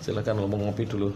Silakan ngomong ngopi dulu.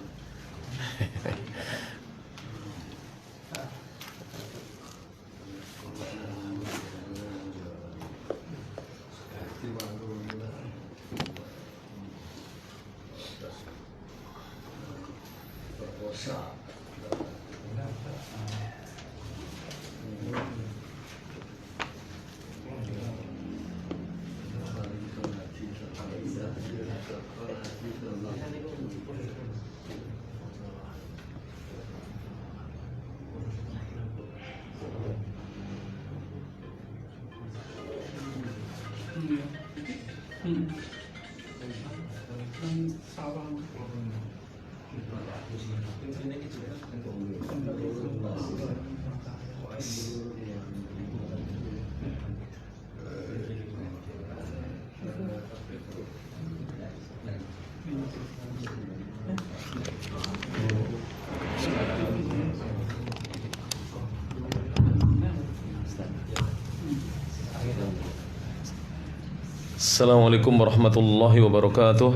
Assalamualaikum warahmatullahi wabarakatuh.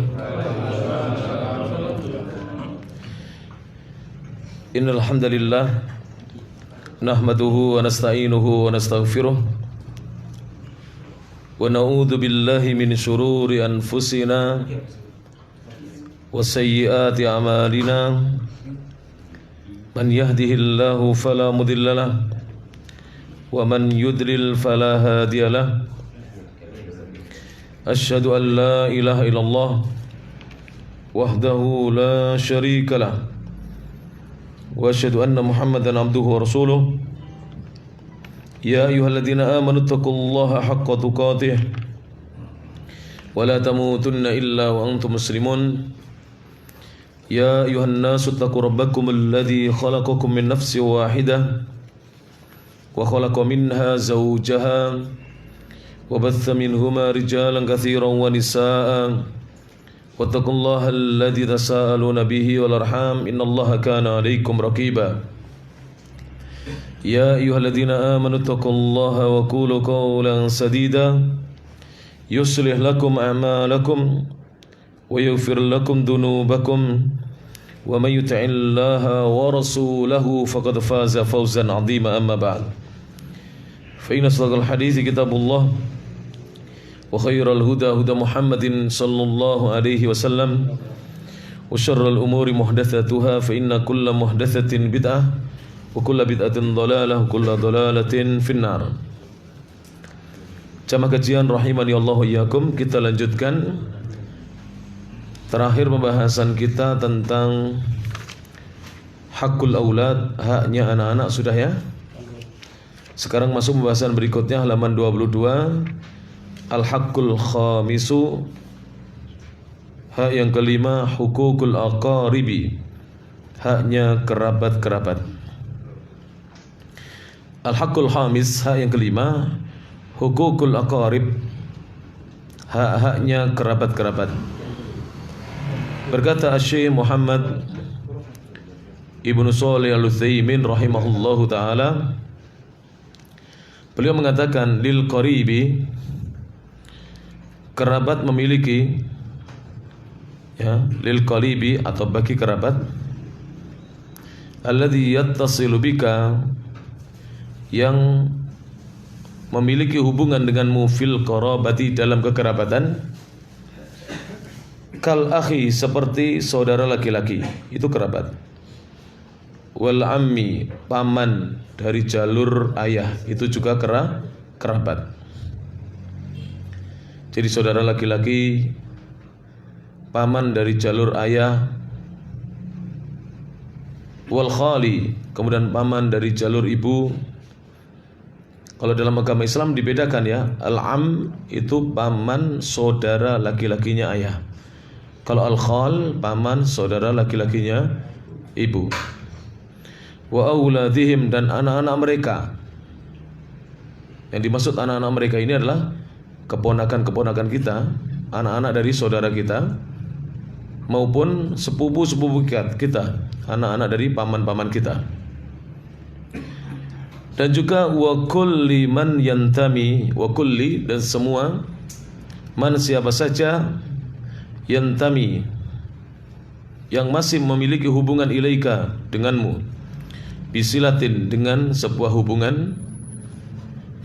Innal hamdalillah nahmaduhu wa nasta'inuhu wa nastaghfiruh wa na'udzu billahi min shururi anfusina wa sayyiati a'malina. Man yahdihillahu fala mudhillalah wa man yudlil fala hadiyalah. Asyhadu an la ilaha illallah wahdahu la syarika lah wa asyhadu anna Muhammadan abduhu wa rasuluh. Ya ayyuhalladzina amanu taqullaha haqqa tuqatih wa la tamutunna illa wa antum muslimun. Ya ayyuhan nasu taqu rabbakum alladzi khalaqakum min nafsin wahidah wa khalaqa minha zawjaha وبث منهما رجالا كثيرا ونساء واتقوا الله الذي تساءلون به والأرحام إن الله كان عليكم رقيبا. يا أيها الذين آمنوا اتقوا الله وقولوا قولا سديدا يصلح لكم أعمالكم ويغفر لكم ذنوبكم ومن يطع الله ورسوله فقد فاز فوزا عظيما. أما بعد فإن أصدق الحديث كتاب الله وخير الهدى هدى محمد صلى الله عليه وسلم وشر الأمور محدثاتها فإن كل محدثة بدعة وكل بدعة ضلالة وكل ضلالة في النار. Jamaah kajian rahimani Allah wa iyyakum, kita lanjutkan terakhir pembahasan kita tentang hakul aulad, haknya anak-anak sudah ya. Sekarang masuk pembahasan berikutnya halaman 22. Al-haqqul khamisu, hak yang kelima, hukukul aqaribi, haknya kerabat-kerabat. Al-haqqul khamis, hak yang kelima, hukukul aqarib, hak-haknya kerabat-kerabat. Berkata Syekh Muhammad Ibnu Shalih Al-Utsaimin rahimahullahu taala, beliau mengatakan lil qaribi, kerabat memiliki ya, lil qaribi atau bagi kerabat, alladzi yattasilu bika, yang memiliki hubungan denganmu, fil qarabati, dalam kekerabatan, kal akhi, seperti saudara laki-laki, itu kerabat, wal ammi, paman dari jalur ayah, itu juga kerabat. Jadi saudara laki-laki, paman dari jalur ayah, wal khali, kemudian paman dari jalur ibu. Kalau dalam agama Islam dibedakan ya, al-am itu paman saudara laki-lakinya ayah. Kalau al-khal, paman saudara laki-lakinya ibu. Wa auladihim, dan anak-anak mereka. Yang dimaksud anak-anak mereka ini adalah keponakan-keponakan kita, anak-anak dari saudara kita, maupun sepupu-sepupu kita, anak-anak dari paman-paman kita. Dan juga wa kulli man yantami, wa kulli, dan semua, man siapa saja, yantami yang masih memiliki hubungan ilaika denganmu, bisilatin dengan sebuah hubungan,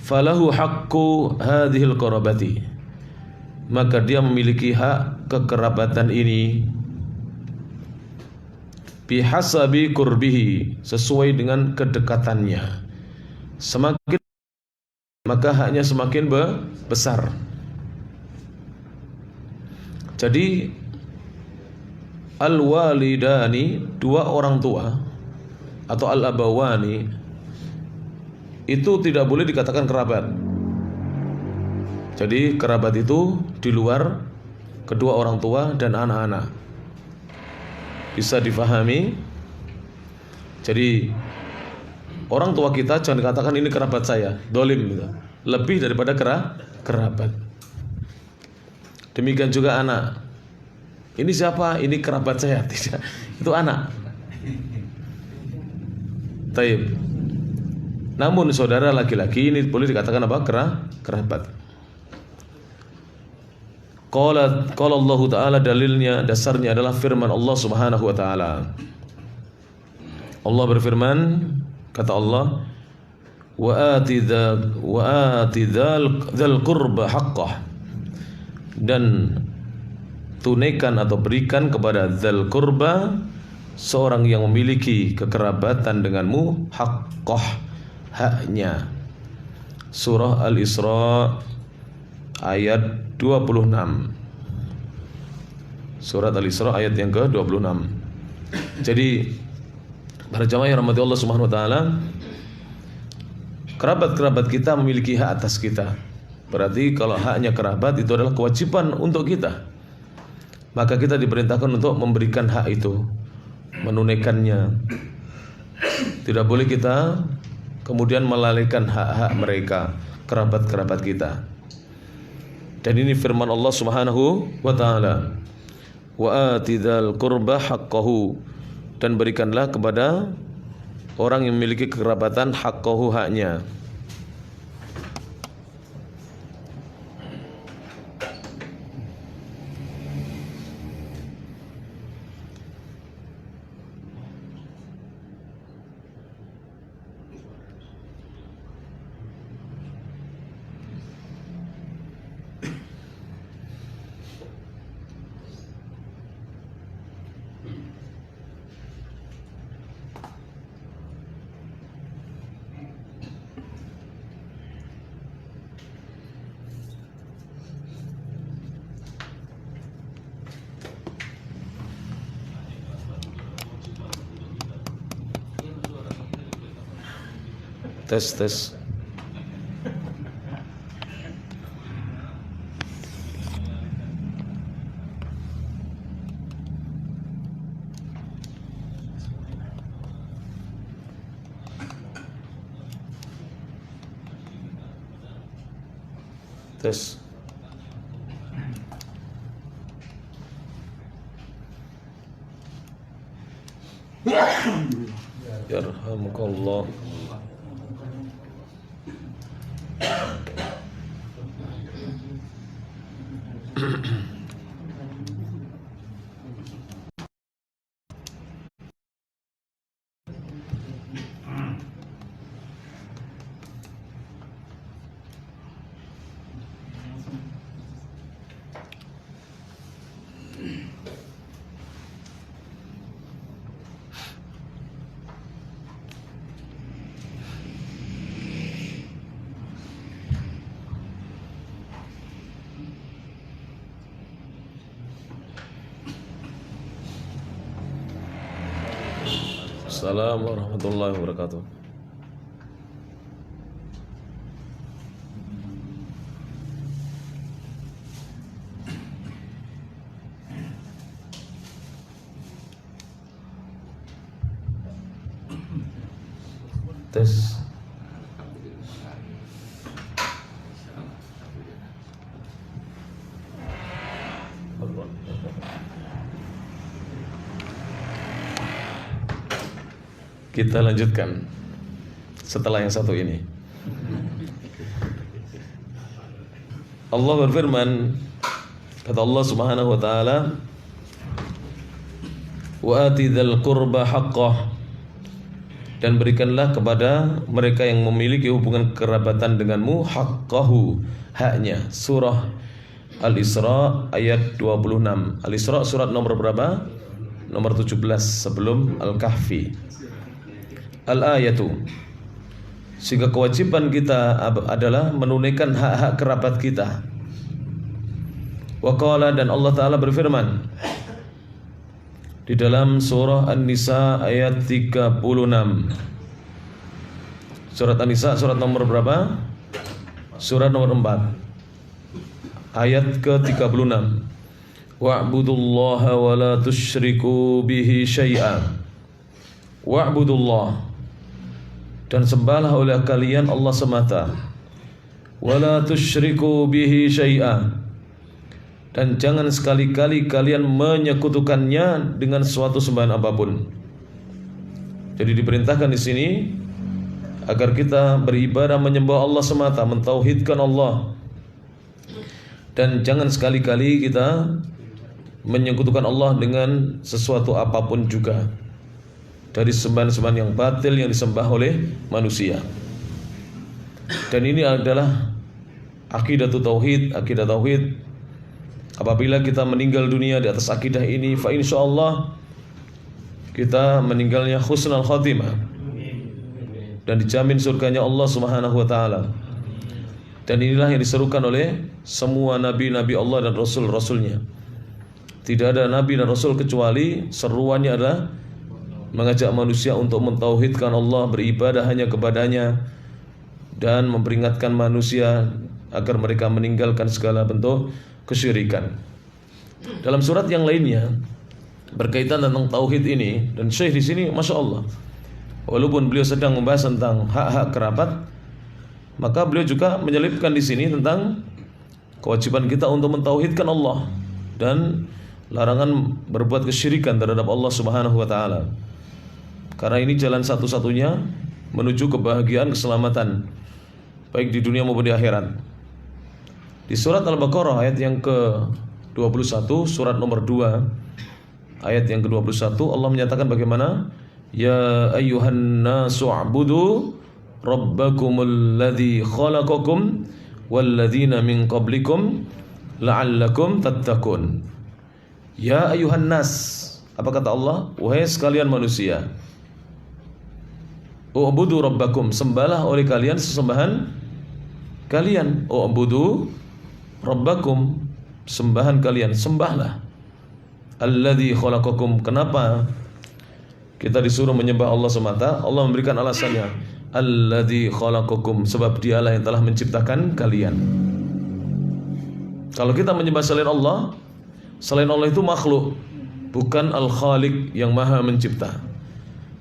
falahu haqqu hadhil qarabati, maka dia memiliki hak kekerabatan ini, bihasabi qurbihi, sesuai dengan kedekatannya. Semakin maka haknya semakin besar. Jadi al-walidani, dua orang tua atau al-abawani, itu tidak boleh dikatakan kerabat. Jadi kerabat itu di luar kedua orang tua dan anak-anak. Bisa difahami? Jadi orang tua kita jangan dikatakan ini kerabat saya, dolim gitu. Lebih daripada kerabat. Demikian juga anak. Ini siapa? Ini kerabat saya. Tidak, itu anak. Taib. Namun saudara laki-laki ini boleh dikatakan apa? Kerabat. Qala Allah Ta'ala, dalilnya, dasarnya adalah firman Allah Subhanahu wa taala. Allah berfirman, kata Allah, wa ati dzal qurba haqqah, dan tunaikan atau berikan kepada dzal qurba, seorang yang memiliki kekerabatan denganmu, haqqah, haknya. Surah Al-Isra ayat 26. Surat Al-Isra ayat yang ke-26. Jadi para jamaah yang rahmati Allah Subhanahu wa taala, kerabat-kerabat kita memiliki hak atas kita. Berarti kalau haknya kerabat itu adalah kewajiban untuk kita, maka kita diperintahkan untuk memberikan hak itu, menunaikannya. Tidak boleh kita kemudian melalaikan hak-hak mereka, kerabat-kerabat kita. Dan ini firman Allah Subhanahu wa taala, wa atidzal qurba haqqahu, dan berikanlah kepada orang yang memiliki kekerabatan haqqahu, haknya. Tes. Tes. Yarhamukallah. Assalamualaikum warahmatullahi wabarakatuh. Tes. Kita lanjutkan setelah yang satu ini. Allah berfirman, kata Allah Subhanahu wa taala, wa ati dzal qurba haqqah, dan berikanlah kepada mereka yang memiliki hubungan kerabatan denganmu haqqahu, haknya. Surah Al-Isra ayat 26. Al-Isra surat nomor berapa? Nomor 17 sebelum Al-Kahfi. Al-ayatu, sehingga kewajiban kita adalah menunaikan hak-hak kerabat kita. Wa qala, dan Allah Ta'ala berfirman di dalam surah An-Nisa ayat 36. Surat An-Nisa surat nomor berapa? Surat nomor 4 ayat ke-36. Wa'budullaha wa la tusyriku bihi syai'a. Wa'budullah, dan sembahlah oleh kalian Allah semata. Wa la tusyriku bihi syai'a, dan jangan sekali-kali kalian menyekutukannya dengan suatu sembahan apapun. Jadi diperintahkan di sini agar kita beribadah menyembah Allah semata, mentauhidkan Allah, dan jangan sekali-kali kita menyekutukan Allah dengan sesuatu apapun juga dari sembahan-sembahan yang batil yang disembah oleh manusia. Dan ini adalah akidah tauhid. Apabila kita meninggal dunia di atas akidah ini, fa insyaallah kita meninggalnya husnul khatimah dan dijamin surganya Allah Subhanahu wa taala. Dan inilah yang diserukan oleh semua nabi-nabi Allah dan rasul-rasulnya. Tidak ada nabi dan rasul kecuali seruannya adalah mengajak manusia untuk mentauhidkan Allah, beribadah hanya kepadanya, dan memperingatkan manusia agar mereka meninggalkan segala bentuk kesyirikan. Dalam surat yang lainnya berkaitan tentang tauhid ini, dan Syekh di sini masya Allah, walaupun beliau sedang membahas tentang hak-hak kerabat, maka beliau juga menyelipkan di sini tentang kewajiban kita untuk mentauhidkan Allah dan larangan berbuat kesyirikan terhadap Allah Subhanahu wa taala. Karena ini jalan satu-satunya menuju kebahagiaan, keselamatan baik di dunia maupun di akhirat. Di surat Al-Baqarah ayat yang ke-21, surat nomor 2 ayat yang ke-21, Allah menyatakan bagaimana? Ya ayyuhan nasu a'budu rabbakumul ladzi khalaqakum walladzina min qablikum la'allakum tattaqun. Ya ayyuhan nas, apa kata Allah? Wahai sekalian manusia, u'budu rabbakum, sembahlah oleh kalian sesembahan kalian. U'budu rabbakum, sembahan kalian, sembahlah. Alladzi khalaqakum, kenapa kita disuruh menyembah Allah semata? Allah memberikan alasannya. Alladzi khalaqakum, sebab dialah yang telah menciptakan kalian. Kalau kita menyembah selain Allah itu makhluk, bukan Al-Khaliq yang maha mencipta.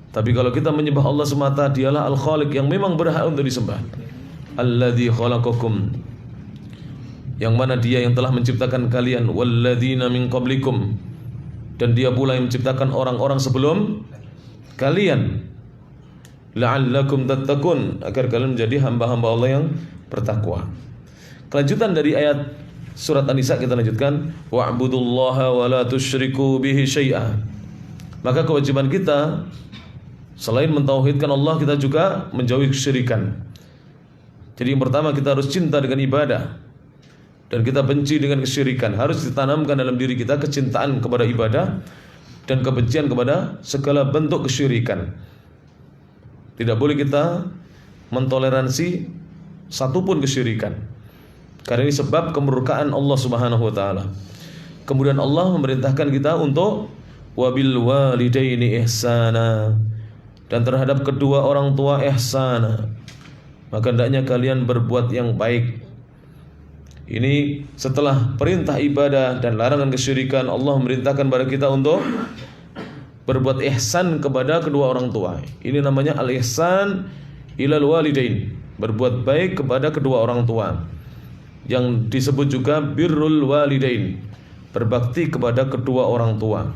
Tapi kalau kita menyembah Allah semata, dialah Al-Khaliq yang memang berhak untuk disembah. Alladzi khalaqakum, yang mana dia yang telah menciptakan kalian. Walladzina min qablikum, dan dia pula yang menciptakan orang-orang sebelum kalian. La'allakum tattaqun, agar kalian menjadi hamba-hamba Allah yang bertakwa. Kelanjutan dari ayat surat An-Nisa kita lanjutkan, wa'budullaha wa la tusyriku bihi syai'a. Maka kewajiban kita selain mentauhidkan Allah, kita juga menjauhi kesyirikan. Jadi yang pertama, kita harus cinta dengan ibadah dan kita benci dengan kesyirikan. Harus ditanamkan dalam diri kita kecintaan kepada ibadah dan kebencian kepada segala bentuk kesyirikan. Tidak boleh kita mentoleransi satupun kesyirikan, karena ini sebab kemurkaan Allah Subhanahu wa taala. Kemudian Allah memerintahkan kita untuk wabil walidaini ihsana, dan terhadap kedua orang tua ihsana. Maka hendaknya kalian berbuat yang baik. Ini setelah perintah ibadah dan larangan kesyirikan, Allah memerintahkan kepada kita untuk berbuat ihsan kepada kedua orang tua. Ini namanya al-ihsan ilal walidain, berbuat baik kepada kedua orang tua, yang disebut juga birrul walidain, berbakti kepada kedua orang tua.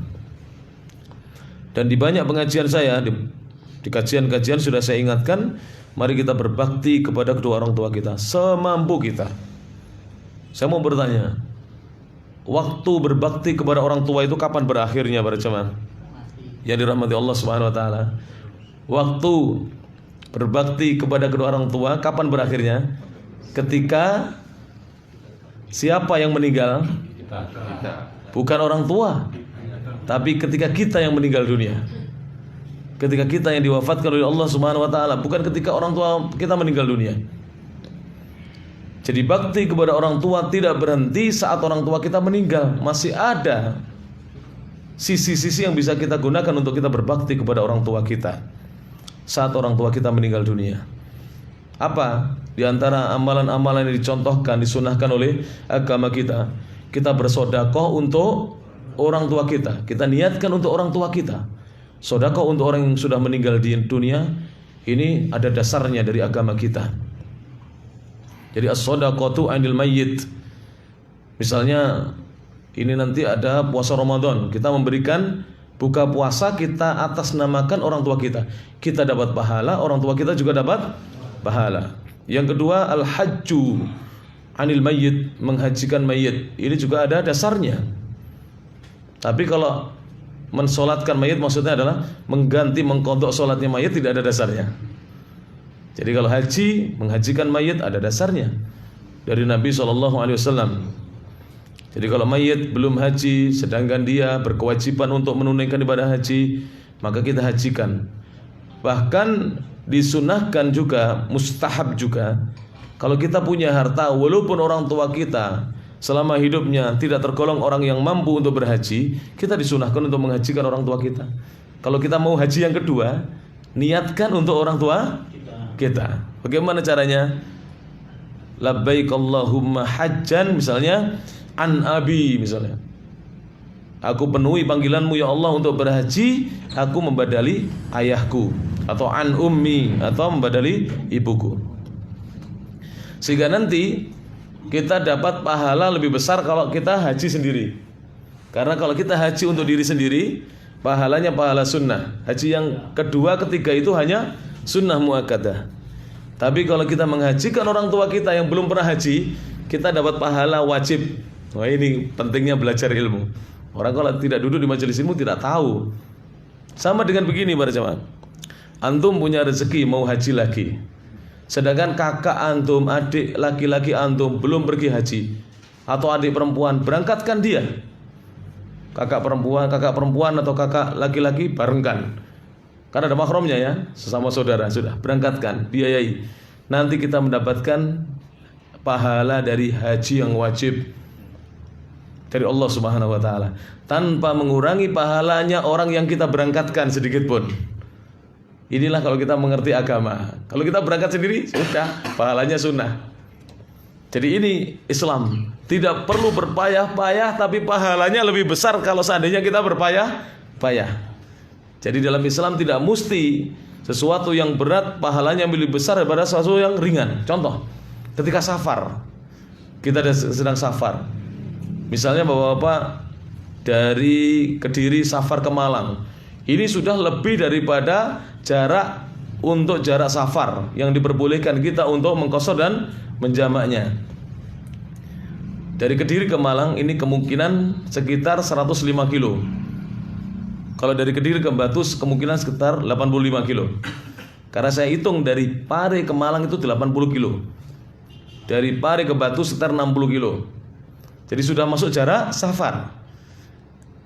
Dan di banyak pengajian saya, di kajian-kajian sudah saya ingatkan, mari kita berbakti kepada kedua orang tua kita semampu kita. Saya mau bertanya, waktu berbakti kepada orang tua itu kapan berakhirnya para jemaah? yang dirahmati Allah Subhanahu wa taala, waktu berbakti kepada kedua orang tua kapan berakhirnya? Ketika siapa yang meninggal? Bukan orang tua, tapi ketika kita yang meninggal dunia. Ketika kita yang diwafatkan oleh Allah Subhanahu wa taala, bukan ketika orang tua kita meninggal dunia. Jadi bakti kepada orang tua tidak berhenti saat orang tua kita meninggal. Masih ada sisi-sisi yang bisa kita gunakan untuk kita berbakti kepada orang tua kita saat orang tua kita meninggal dunia. Apa? Di antara amalan-amalan yang dicontohkan, disunahkan oleh agama kita, kita bersedekah untuk orang tua kita. Kita niatkan untuk orang tua kita. Sedekah untuk orang yang sudah meninggal di dunia, ini ada dasarnya dari agama kita. Jadi as-shadaqatu 'anil mayyit. Misalnya ini nanti ada puasa Ramadan, kita memberikan buka puasa, kita atas namakan orang tua kita. Kita dapat pahala, orang tua kita juga dapat pahala. Yang kedua, al-hajju 'anil mayyit, menghajikan mayit. Ini juga ada dasarnya. Tapi kalau mensolatkan mayit maksudnya adalah mengganti, mengqadha solatnya mayit, tidak ada dasarnya. Jadi kalau haji, menghajikan mayit ada dasarnya dari Nabi SAW. Jadi kalau mayit belum haji, sedangkan dia berkewajiban untuk menunaikan ibadah haji, maka kita hajikan. Bahkan disunahkan juga, mustahab juga, kalau kita punya harta, walaupun orang tua kita selama hidupnya tidak tergolong orang yang mampu untuk berhaji, kita disunahkan untuk menghajikan orang tua kita. Kalau kita mau haji yang kedua, niatkan untuk orang tua kita. Bagaimana caranya? Labbaik Allahumma hajjan, misalnya an abi, misalnya aku penuhi panggilanmu ya Allah untuk berhaji, aku membadali ayahku, atau an ummi, atau membadali ibuku. Sehingga nanti kita dapat pahala lebih besar kalau kita haji sendiri. Karena kalau kita haji untuk diri sendiri, pahalanya pahala sunnah. Haji yang kedua, ketiga itu hanya sunnah muakkadah. Tapi kalau kita menghajikan orang tua kita yang belum pernah haji, kita dapat pahala wajib. Wah, ini pentingnya belajar ilmu. Orang kalau tidak duduk di majelis ilmu tidak tahu. Sama dengan begini para jemaah. Antum punya rezeki mau haji lagi, sedangkan kakak antum, adik laki-laki antum belum pergi haji, atau adik perempuan, berangkatkan dia. Kakak perempuan atau kakak laki-laki barengkan. Karena ada mahramnya ya, sesama saudara, sudah berangkatkan, biayai. Nanti kita mendapatkan pahala dari haji yang wajib dari Allah Subhanahu wa taala, tanpa mengurangi pahalanya orang yang kita berangkatkan sedikit pun. Inilah kalau kita mengerti agama. Kalau kita berangkat sendiri, sudah pahalanya sunnah. Jadi ini Islam, tidak perlu berpayah-payah, tapi pahalanya lebih besar kalau seandainya kita berpayah-payah. Jadi dalam Islam tidak mesti sesuatu yang berat pahalanya lebih besar daripada sesuatu yang ringan. Contoh, ketika safar, kita sedang safar. Misalnya bapak-bapak dari Kediri safar ke Malang, ini sudah lebih daripada jarak untuk jarak safar yang diperbolehkan kita untuk mengqashar dan menjamaknya. Dari Kediri ke Malang ini kemungkinan sekitar 105 kilo. Kalau dari Kediri ke Batu kemungkinan sekitar 85 kilo. Karena saya hitung dari Pare ke Malang itu 80 kilo. Dari Pare ke Batu sekitar 60 kilo. Jadi sudah masuk jarak safar.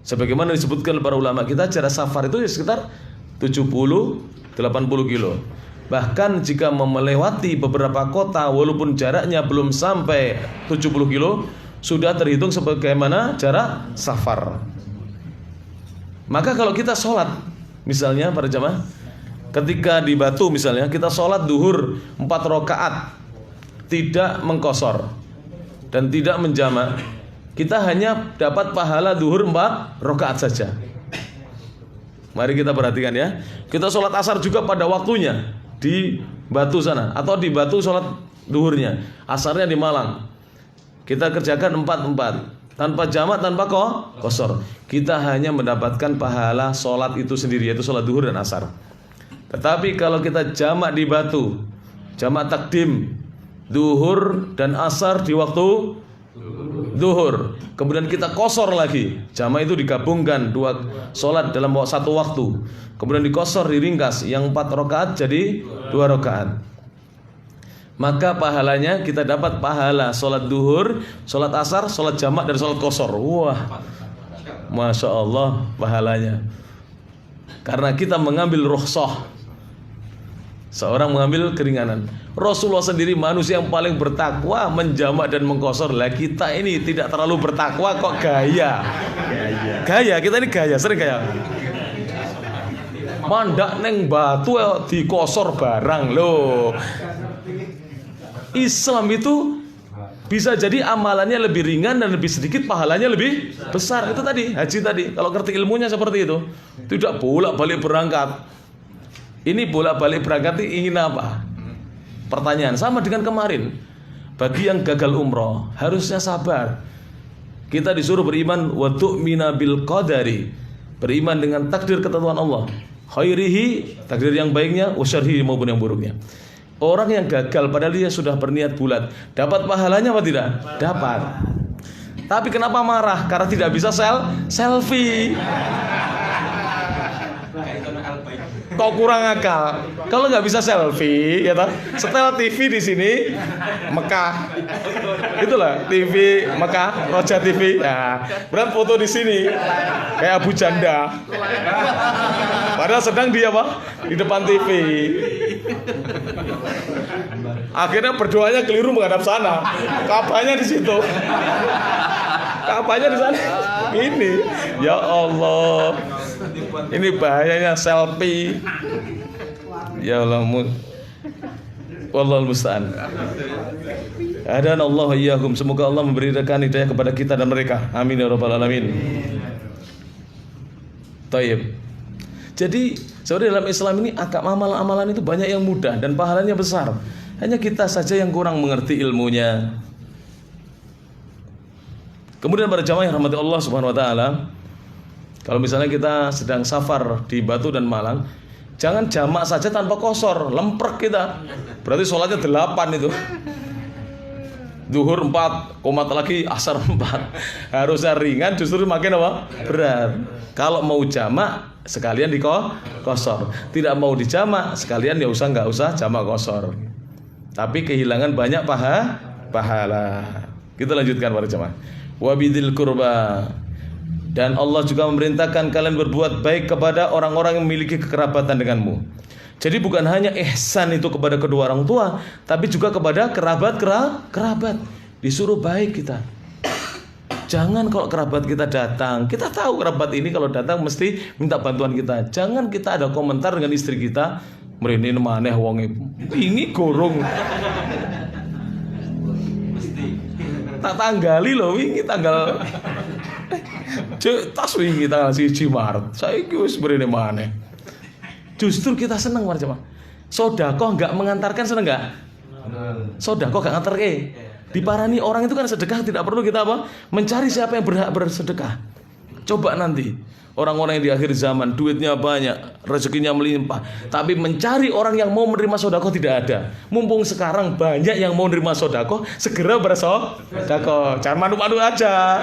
Sebagaimana disebutkan para ulama kita, jarak safar itu sekitar 70-80 kilo. Bahkan jika melewati beberapa kota walaupun jaraknya belum sampai 70 kilo, sudah terhitung sebagaimana jarak safar. Maka kalau kita sholat, misalnya para jamaah, ketika di Batu misalnya kita sholat duhur 4 rakaat, tidak mengqashar dan tidak menjamak, kita hanya dapat pahala duhur 4 rakaat saja. Mari kita perhatikan ya. Kita sholat asar juga pada waktunya di Batu sana, atau di Batu sholat duhurnya, asarnya di Malang. Kita kerjakan 4-4 tanpa jamak, tanpa qashar. Kita hanya mendapatkan pahala sholat itu sendiri, yaitu sholat duhur dan asar. Tetapi kalau kita jamak di Batu, jamak takdim duhur dan asar di waktu Zuhur. Kemudian kita qashar lagi. Jamaah itu digabungkan 2 sholat dalam satu waktu. Kemudian diqashar, diringkas. Yang 4 rakaat jadi 2 rakaat. Maka pahalanya kita dapat pahala sholat duhur, sholat asar, sholat jamak, dan sholat qashar. Wah, Masya Allah pahalanya. Karena kita mengambil rukhsah. Seorang mengambil keringanan. Rasulullah sendiri manusia yang paling bertakwa, menjamak dan mengqashar. Lah kita ini tidak terlalu bertakwa kok gaya. Gaya, kita ini gaya, sering gaya. Mandak neng batu dikosor barang loh. Islam itu bisa jadi amalannya lebih ringan dan lebih sedikit, pahalanya lebih besar. Itu tadi, haji tadi. Kalau ngerti ilmunya seperti itu, tidak bolak-balik berangkat. Ini bolak-balik berangkat ingin apa? Pertanyaan sama dengan kemarin. Bagi yang gagal umroh, harusnya sabar. Kita disuruh beriman wa tu'mina bil qadari. Beriman dengan takdir ketentuan Allah. Khairihi, takdir yang baiknya, wa syarrihi, maupun yang buruknya. Orang yang gagal padahal dia sudah berniat bulat, dapat pahalanya apa tidak? Dapat. Tapi kenapa marah? Karena tidak bisa selfie. Kok kurang akal? Kalau nggak bisa selfie, ya toh, setel TV di sini, Mekah, itulah TV Mekah, Roja TV. Ya, berat foto di sini, kayak Abu Janda. Padahal sedang dia apa? Di depan TV. Akhirnya berdoanya keliru menghadap sana. Kaabahnya di situ. Kaabahnya di sana. Ini, ya Allah. Ini bahayanya selfie. Ya Allah, wallahul musta'an. Hadana Allah iyyakum. Semoga Allah memberikan hidayah kepada kita dan mereka. Amin ya rabbal alamin. Taib. Jadi, saudara, dalam Islam ini amalan-amalan itu banyak yang mudah dan pahalanya besar. Hanya kita saja yang kurang mengerti ilmunya. Kemudian para jamaah yang rahmati Allah Subhanahu wa taala, kalau misalnya kita sedang safar di Batu dan Malang, jangan jamak saja tanpa qashar, lemprek kita. Berarti sholatnya 8 itu. Zuhur 4, komat lagi asar 4. Harusnya ringan, justru makin apa? Berat. Kalau mau jamak sekalian di qashar. Tidak mau dijamak sekalian ya nggak usah jamak qashar. Tapi kehilangan banyak pahala. Kita lanjutkan para jemaah. Wa bidzil qurba. Dan Allah juga memerintahkan kalian berbuat baik kepada orang-orang yang memiliki kekerabatan denganmu. Jadi bukan hanya ihsan itu kepada kedua orang tua, tapi juga kepada kerabat. Disuruh baik kita. Jangan kalau kerabat kita datang, kita tahu kerabat ini kalau datang mesti minta bantuan kita. Jangan kita ada komentar dengan istri kita, mrene maneh wong ini gorong. Tak tanggali loh, wingi tanggal tas wingi tanggal 1 Maret. Saiki wis mrene maneh. Justru kita seneng para jemaah. Sedekah enggak mengantarkan, seneng enggak? Sedekah enggak nganterke. Diparani orang itu kan sedekah, tidak perlu kita apa? Mencari siapa yang berhak bersedekah. Coba nanti orang-orang yang di akhir zaman duitnya banyak, rezekinya melimpah, tapi mencari orang yang mau menerima sedekah tidak ada. Mumpung sekarang banyak yang mau menerima sedekah, segera bersedekah. Jangan manu-manu aja.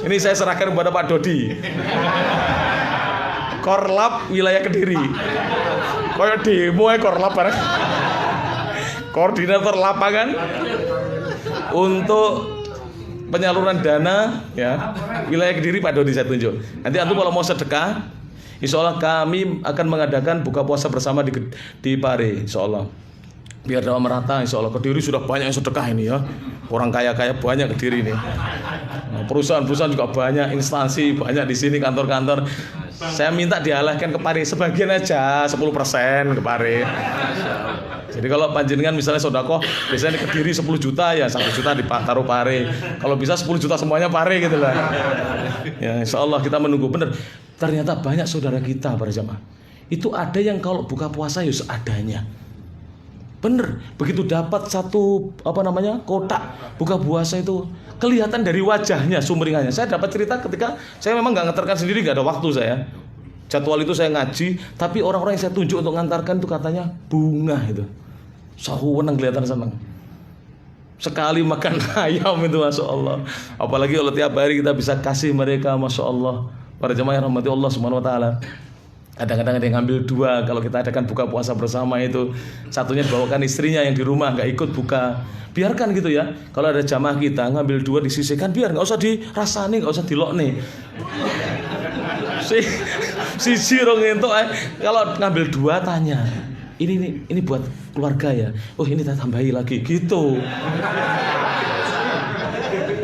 Ini saya serahkan kepada Pak Dodi, Korlap wilayah Kediri. Kayak demo Korlap bareng. Koordinator lapangan untuk penyaluran dana ya wilayah Kediri, Pak Dodi saya tunjuk. Nanti antum kalau mau sedekah, insya Allah kami akan mengadakan buka puasa bersama di Pare, insya Allah. Biar dalam merata, insya Allah. Kediri sudah banyak yang sedekah ini ya. Orang kaya-kaya banyak Kediri ini. Nah, perusahaan-perusahaan juga banyak, instansi banyak di sini, kantor-kantor. Saya minta dialihkan ke Pare sebagian aja, 10% ke Pare. Jadi kalau panjenengan misalnya sedekah biasanya di Kediri 10 juta ya 1 juta ditaruh Pare. Kalau bisa 10 juta semuanya Pare gitu lah. Ya insya Allah kita menunggu benar. Ternyata banyak saudara kita para jamaah. Itu ada yang kalau buka puasa ya seadanya. Bener, begitu dapat satu kotak buka puasa itu kelihatan dari wajahnya sumringahnya. Saya dapat cerita ketika saya memang nggak ngantarkan sendiri, nggak ada waktu saya. Jadwal itu saya ngaji, tapi orang-orang yang saya tunjuk untuk ngantarkan itu katanya bunga itu. Sahuweneng kelihatan seneng. Sekali makan ayam itu Masya Allah. Apalagi kalau tiap hari kita bisa kasih mereka, Masya Allah. Para jemaah yang rahmati Allah Subhanahu wa taala. Kadang-kadang ada yang ngambil 2 kalau kita adakan buka puasa bersama itu. Satunya bawakan istrinya yang di rumah nggak ikut buka. Biarkan gitu ya. Kalau ada jamaah kita ngambil 2 disisihkan, biar nggak usah dirasani, nggak usah dilokne. Si rong entuk kalau ngambil 2 tanya. Ini buat keluarga ya. Oh ini kita tambahi lagi gitu.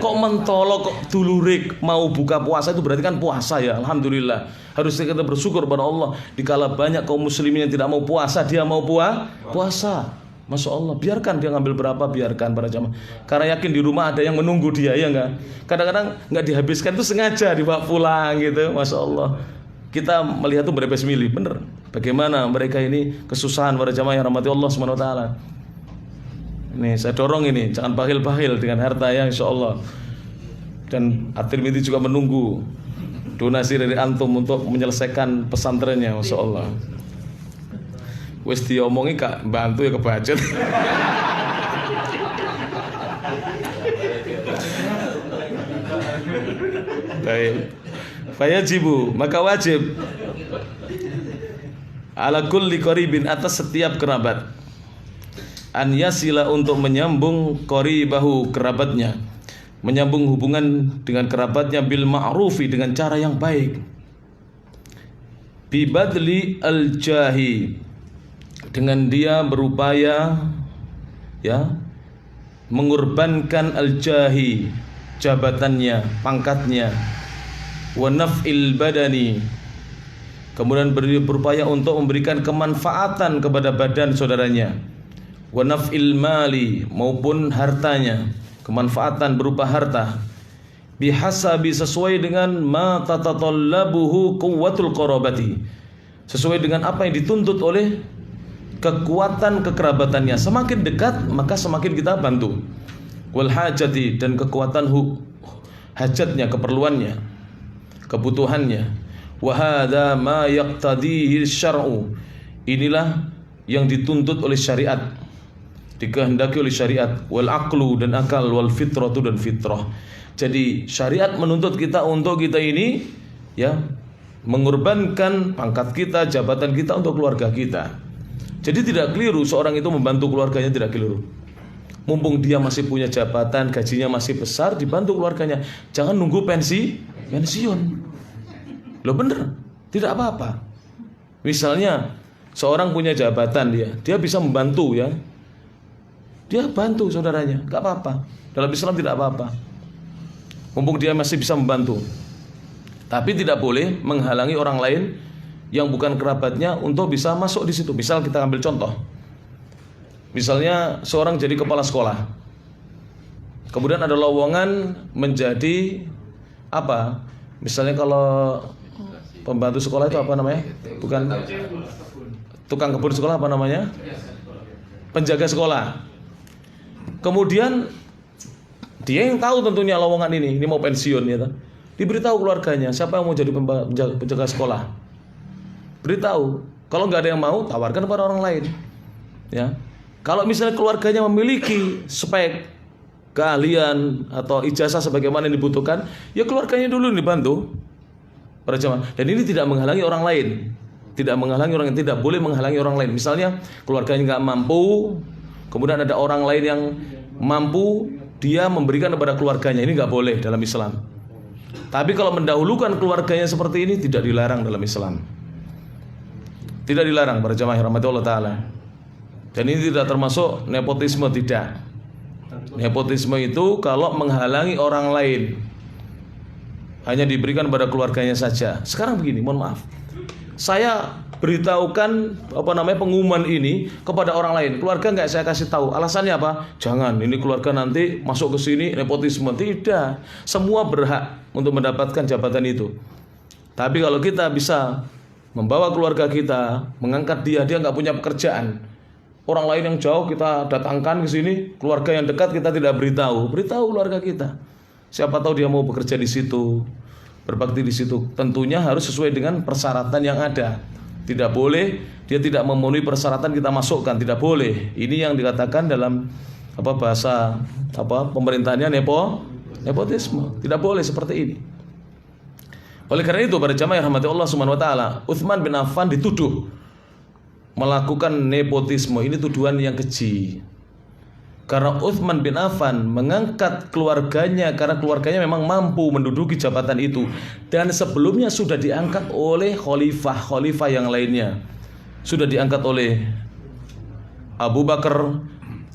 Kok mentolok, kok dulurik mau buka puasa itu berarti kan puasa ya. Alhamdulillah. Harusnya kita bersyukur pada Allah. Dikala banyak kaum muslimin yang tidak mau puasa, dia mau puasa. Masya Allah, biarkan dia ngambil berapa, biarkan para jamaah. Karena yakin di rumah ada yang menunggu dia, ya enggak. Kadang-kadang nggak dihabiskan itu sengaja dibawa pulang gitu. Masya Allah. Kita melihat itu berepes milih, bener. Bagaimana mereka ini kesusahan para jamaah yang rahmati Allah Subhanahu wa taala. Ini saya dorong ini, jangan bakhil-bakhil dengan harta ya insya Allah. Dan At-Tirmidzi juga menunggu donasi dari antum untuk menyelesaikan pesantrennya, Masya Allah. Wes diomongi kak bantu ya kebajet. Baik. Fayajibu, maka wajib ala kulli qaribin, atas setiap kerabat, an yasila, untuk menyambung qaribahu, kerabatnya, menyambung hubungan dengan kerabatnya, bil ma'rufi, dengan cara yang baik, bi badli al jahi, dengan dia berupaya ya mengorbankan al jahi, jabatannya, pangkatnya, wa naf'il badani, kemudian berupaya untuk memberikan kemanfaatan kepada badan saudaranya, wa naf'il mali, maupun hartanya, kemanfaatan berupa harta, bihasabi, sesuai dengan ma tatatallabuhu quwwatul qarabati, sesuai dengan apa yang dituntut oleh kekuatan kekerabatannya. Semakin dekat maka semakin kita bantu. Wal hajati, dan kekuatan hajatnya, keperluannya, kebutuhannya. Wa hadza ma yaqtadihi syar'u, inilah yang dituntut oleh syariat, dikehendaki oleh syariat. Wal aqlu, dan akal, wal fitratu, dan fitrah. Jadi syariat menuntut kita untuk kita ini ya mengorbankan pangkat kita, jabatan kita untuk keluarga kita. Jadi tidak keliru seorang itu membantu keluarganya, tidak keliru. Mumpung dia masih punya jabatan, gajinya masih besar, dibantu keluarganya. Jangan nunggu pensiun. Loh bener, tidak apa-apa. Misalnya seorang punya jabatan, dia bisa membantu ya. Dia bantu saudaranya, enggak apa-apa. Dalam Islam tidak apa-apa. Mumpung dia masih bisa membantu. Tapi tidak boleh menghalangi orang lain yang bukan kerabatnya untuk bisa masuk di situ. Misal kita ambil contoh. Misalnya seorang jadi kepala sekolah. Kemudian ada lowongan menjadi apa? Misalnya kalau pembantu sekolah itu apa namanya? Bukan tukang kebun sekolah, apa namanya? Penjaga sekolah. Kemudian dia yang tahu tentunya lowongan ini mau pensiun ya. Diberitahu keluarganya, siapa yang mau jadi penjaga sekolah? Beritahu. Kalau nggak ada yang mau, tawarkan kepada orang lain. Ya. Kalau misalnya keluarganya memiliki spek, keahlian atau ijazah sebagaimana yang dibutuhkan, ya keluarganya dulu yang dibantu. Para jemaah. Dan ini tidak menghalangi orang lain. Tidak menghalangi orang, tidak boleh menghalangi orang lain. Misalnya keluarganya nggak mampu, kemudian ada orang lain yang mampu, dia memberikan kepada keluarganya. Ini nggak boleh dalam Islam. Tapi kalau mendahulukan keluarganya seperti ini, tidak dilarang dalam Islam. Tidak dilarang para jamaah rahmati Allah Ta'ala. Dan ini tidak termasuk nepotisme, tidak. Nepotisme itu kalau menghalangi orang lain, hanya diberikan pada keluarganya saja. Sekarang begini, mohon maaf, saya beritahukan pengumuman ini kepada orang lain, keluarga nggak saya kasih tahu. Alasannya apa? Jangan, ini keluarga nanti masuk ke sini nepotisme. Tidak, semua berhak untuk mendapatkan jabatan itu. Tapi kalau kita bisa membawa keluarga kita, mengangkat dia nggak punya pekerjaan, orang lain yang jauh kita datangkan ke sini, keluarga yang dekat kita tidak beritahu keluarga kita. Siapa tahu dia mau bekerja di situ, berbakti di situ. Tentunya harus sesuai dengan persyaratan yang ada. Tidak boleh dia tidak memenuhi persyaratan kita masukkan, tidak boleh. Ini yang dikatakan dalam bahasa pemerintahannya nepotisme. Tidak boleh seperti ini. Oleh karena itu para jamaah yang rahmati Allah Subhanahu wa taala, Utsman bin Affan dituduh melakukan nepotisme. Ini tuduhan yang keji. Karena Utsman bin Affan mengangkat keluarganya karena keluarganya memang mampu menduduki jabatan itu, dan sebelumnya sudah diangkat oleh khalifah yang lainnya. Sudah diangkat oleh Abu Bakar,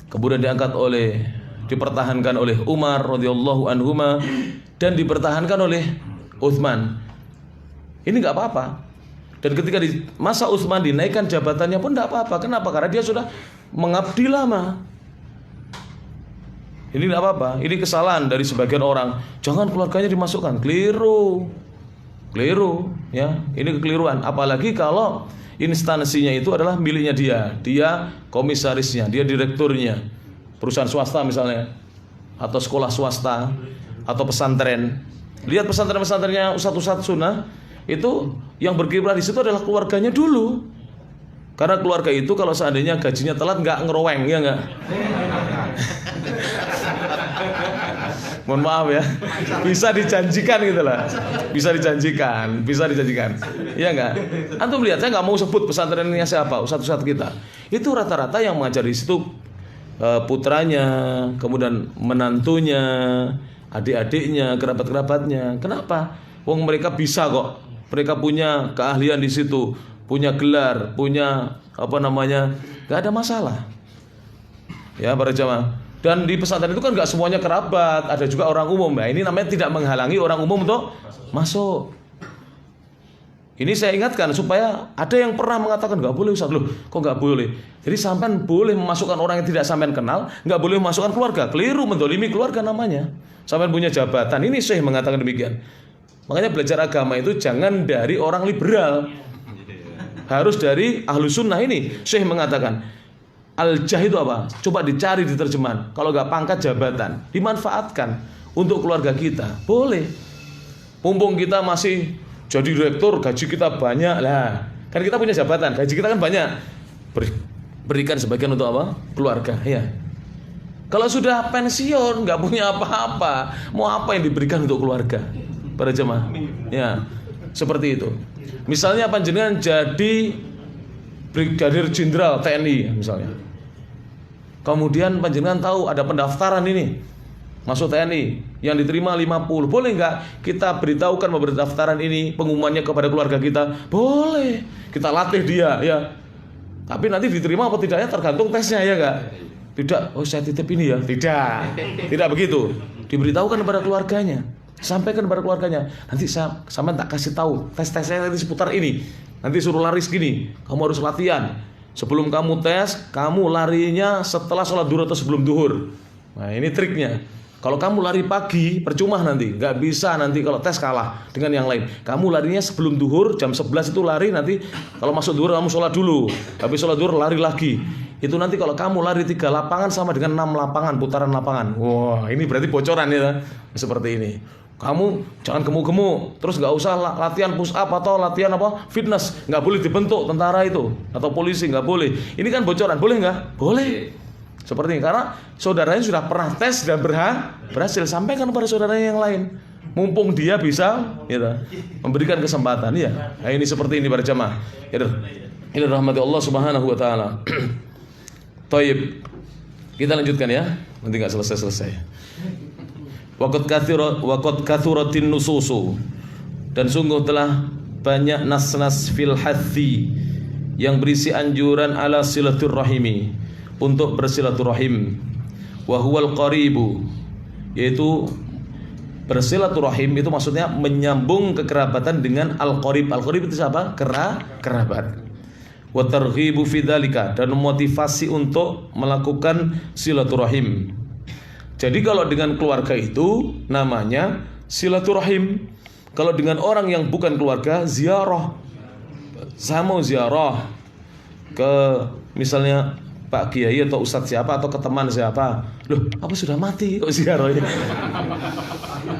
kemudian dipertahankan oleh Umar radhiyallahu anhuma, dan dipertahankan oleh Utsman. Ini nggak apa-apa. Dan ketika di masa Utsman dinaikkan jabatannya pun nggak apa-apa. Kenapa? Karena dia sudah mengabdi lama. Ini tidak apa-apa. Ini kesalahan dari sebagian orang. Jangan keluarganya dimasukkan. Keliru, ya. Ini kekeliruan. Apalagi kalau instansinya itu adalah miliknya dia. Dia komisarisnya, dia direkturnya. Perusahaan swasta misalnya, atau sekolah swasta, atau pesantren. Lihat pesantren-pesantrennya Ustadz Sunnah, itu yang berkiprah di situ adalah keluarganya dulu. Karena keluarga itu kalau seandainya gajinya telat nggak ngeroweng, ya nggak? Mohon maaf ya, bisa dijanjikan gitu lah, bisa dijanjikan, ya nggak? Antum lihat, saya nggak mau sebut pesantrennya siapa, ustadz kita, itu rata-rata yang mengajar di situ putranya, kemudian menantunya, adik-adiknya, kerabat-kerabatnya. Kenapa? Wong mereka bisa kok, mereka punya keahlian di situ, punya gelar, punya nggak ada masalah. Ya para jamaah. Dan di pesantren itu kan nggak semuanya kerabat, ada juga orang umum. Nah ini namanya tidak menghalangi orang umum untuk masuk. Ini saya ingatkan supaya ada yang pernah mengatakan nggak boleh Ustaz. Loh kok nggak boleh? Jadi sampean boleh memasukkan orang yang tidak sampean kenal, nggak boleh memasukkan keluarga. Keliru, mendolimi keluarga namanya. Sampean punya jabatan. Ini Syekh mengatakan demikian. Makanya belajar agama itu jangan dari orang liberal, harus dari ahlu sunnah. Ini Syekh mengatakan al-jah itu apa? Coba dicari di terjemahan. Kalau nggak pangkat jabatan, dimanfaatkan untuk keluarga kita. Boleh. Mumpung kita masih jadi direktur, gaji kita banyak lah. Kan kita punya jabatan, gaji kita kan banyak. Berikan sebagian untuk apa? Keluarga, ya. Kalau sudah pensiun, nggak punya apa-apa, mau apa yang diberikan untuk keluarga? Para jemaah, ya. Seperti itu. Misalnya panjenengan jadi Brigadir Jenderal TNI misalnya. Kemudian panjenengan tahu ada pendaftaran ini masuk TNI yang diterima 50. Boleh nggak kita beritahukan pendaftaran ini, pengumumannya kepada keluarga kita? Boleh. Kita latih dia, ya. Tapi nanti diterima atau tidaknya tergantung tesnya, ya nggak? Tidak. Oh saya titip ini ya. Tidak begitu. Diberitahukan kepada keluarganya. Sampaikan kepada keluarganya. Nanti sama tak kasih tahu tes-tesnya nanti seputar ini. Nanti suruh lari segini. Kamu harus latihan. Sebelum kamu tes, kamu larinya setelah sholat duhur atau sebelum duhur. Nah ini triknya. Kalau kamu lari pagi, percuma nanti. Nggak bisa nanti kalau tes kalah dengan yang lain. Kamu larinya sebelum duhur, jam 11 itu lari. Nanti kalau masuk duhur kamu sholat dulu. Habis sholat duhur lari lagi. Itu nanti kalau kamu lari 3 lapangan sama dengan 6 lapangan, putaran lapangan. Wah ini berarti bocoran ya. Seperti ini. Kamu jangan gemuk-gemuk, terus nggak usah latihan push up atau latihan fitness, nggak boleh dibentuk tentara itu atau polisi, nggak boleh. Ini kan bocoran, boleh nggak? Boleh. Seperti ini, karena saudaranya sudah pernah tes dan berhasil. Sampaikan kepada saudaranya yang lain, mumpung dia bisa, gitu, memberikan kesempatan. Ya, nah, ini seperti ini para jamaah. Ini rahmati Allah Subhanahu Wa Taala. Taib, kita lanjutkan ya, nanti nggak selesai. Waqad kathuratin nususu, dan sungguh telah banyak nas-nas fil hathi yang berisi anjuran ala silaturrahimi, untuk bersilaturahim. Wa huwal qaribu, yaitu bersilaturahim itu maksudnya menyambung kekerabatan dengan al-qarib. Al-qarib itu siapa? Kerabat. Wa targhibu fi dzalika, dan memotivasi untuk melakukan silaturahim. Jadi kalau dengan keluarga itu namanya silaturahim. Kalau dengan orang yang bukan keluarga, ziarah. Saya mau ziarah ke misalnya Pak Kiai atau Ustadz siapa atau ke teman siapa. Loh, apa sudah mati kok ziarahnya?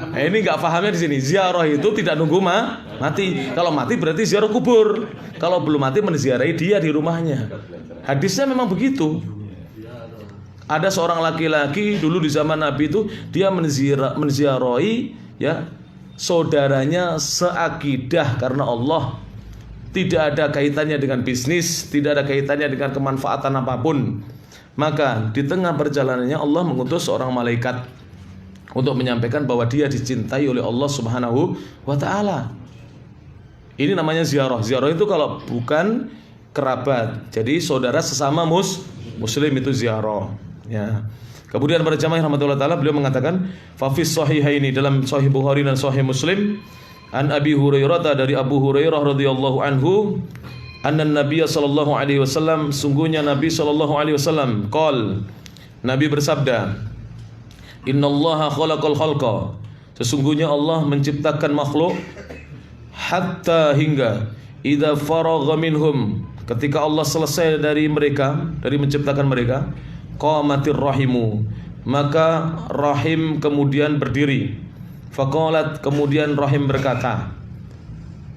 Nah, ini nggak pahamnya di sini. Ziarah itu tidak nunggu mati. Kalau mati berarti ziarah kubur. Kalau belum mati menziarahi dia di rumahnya. Hadisnya memang begitu. Ada seorang laki-laki dulu di zaman Nabi itu dia menziarahi ya saudaranya seakidah karena Allah. Tidak ada kaitannya dengan bisnis, tidak ada kaitannya dengan kemanfaatan apapun. Maka di tengah perjalanannya Allah mengutus seorang malaikat untuk menyampaikan bahwa dia dicintai oleh Allah Subhanahu wa taala. Ini namanya ziarah. Ziarah itu kalau bukan kerabat. Jadi saudara sesama muslim itu ziarah. Ya. Kemudian para jamaah rahmatullah taala beliau mengatakan fa fis sahihaini dalam sahih Bukhari dan sahih Muslim an Abi Hurairah dari Abu Hurairah radhiyallahu anhu anna Nabiy sallallahu alaihi wasallam sungguhnya Nabi sallallahu alaihi wasallam qol Nabi bersabda innallaha khalaqal khalqa sesungguhnya Allah menciptakan makhluk hatta hingga idza faragha minhum ketika Allah selesai dari mereka dari menciptakan mereka qamatir rahimu maka rahim kemudian berdiri. Faqalat kemudian rahim berkata,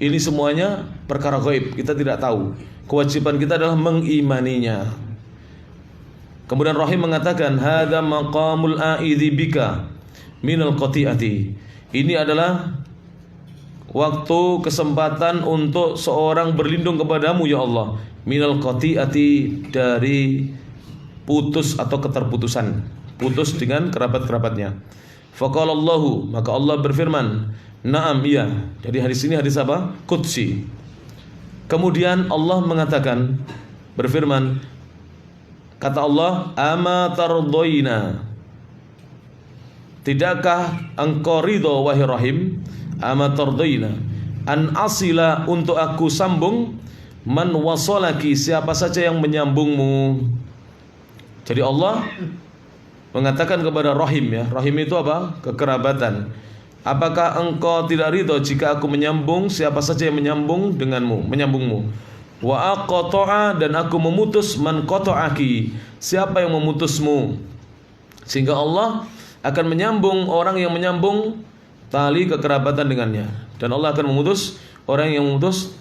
ini semuanya perkara gaib, kita tidak tahu. Kewajiban kita adalah mengimaninya. Kemudian rahim mengatakan, hadza maqamul a'idzi bika minal qati'ati. Ini adalah waktu kesempatan untuk seorang berlindung kepadamu ya Allah, minal qati'ati dari putus atau keterputusan, putus dengan kerabat-kerabatnya. Faqala Allahu maka Allah berfirman, na'am iya. Jadi hadis ini hadis apa? Qudsi. Kemudian Allah mengatakan berfirman, kata Allah, ama tardoina, tidakkah engkau ridho wahai rahim, ama tardoina an asila untuk aku sambung man wasolaki siapa saja yang menyambungmu. Jadi Allah mengatakan kepada rahim ya, rahim itu apa? Kekerabatan. Apakah engkau tidak ridho jika aku menyambung siapa saja yang menyambung denganmu, menyambungmu? Wa aqta'a dan aku memutus man qata'aki, siapa yang memutusmu. Sehingga Allah akan menyambung orang yang menyambung tali kekerabatan dengannya, dan Allah akan memutus orang yang memutus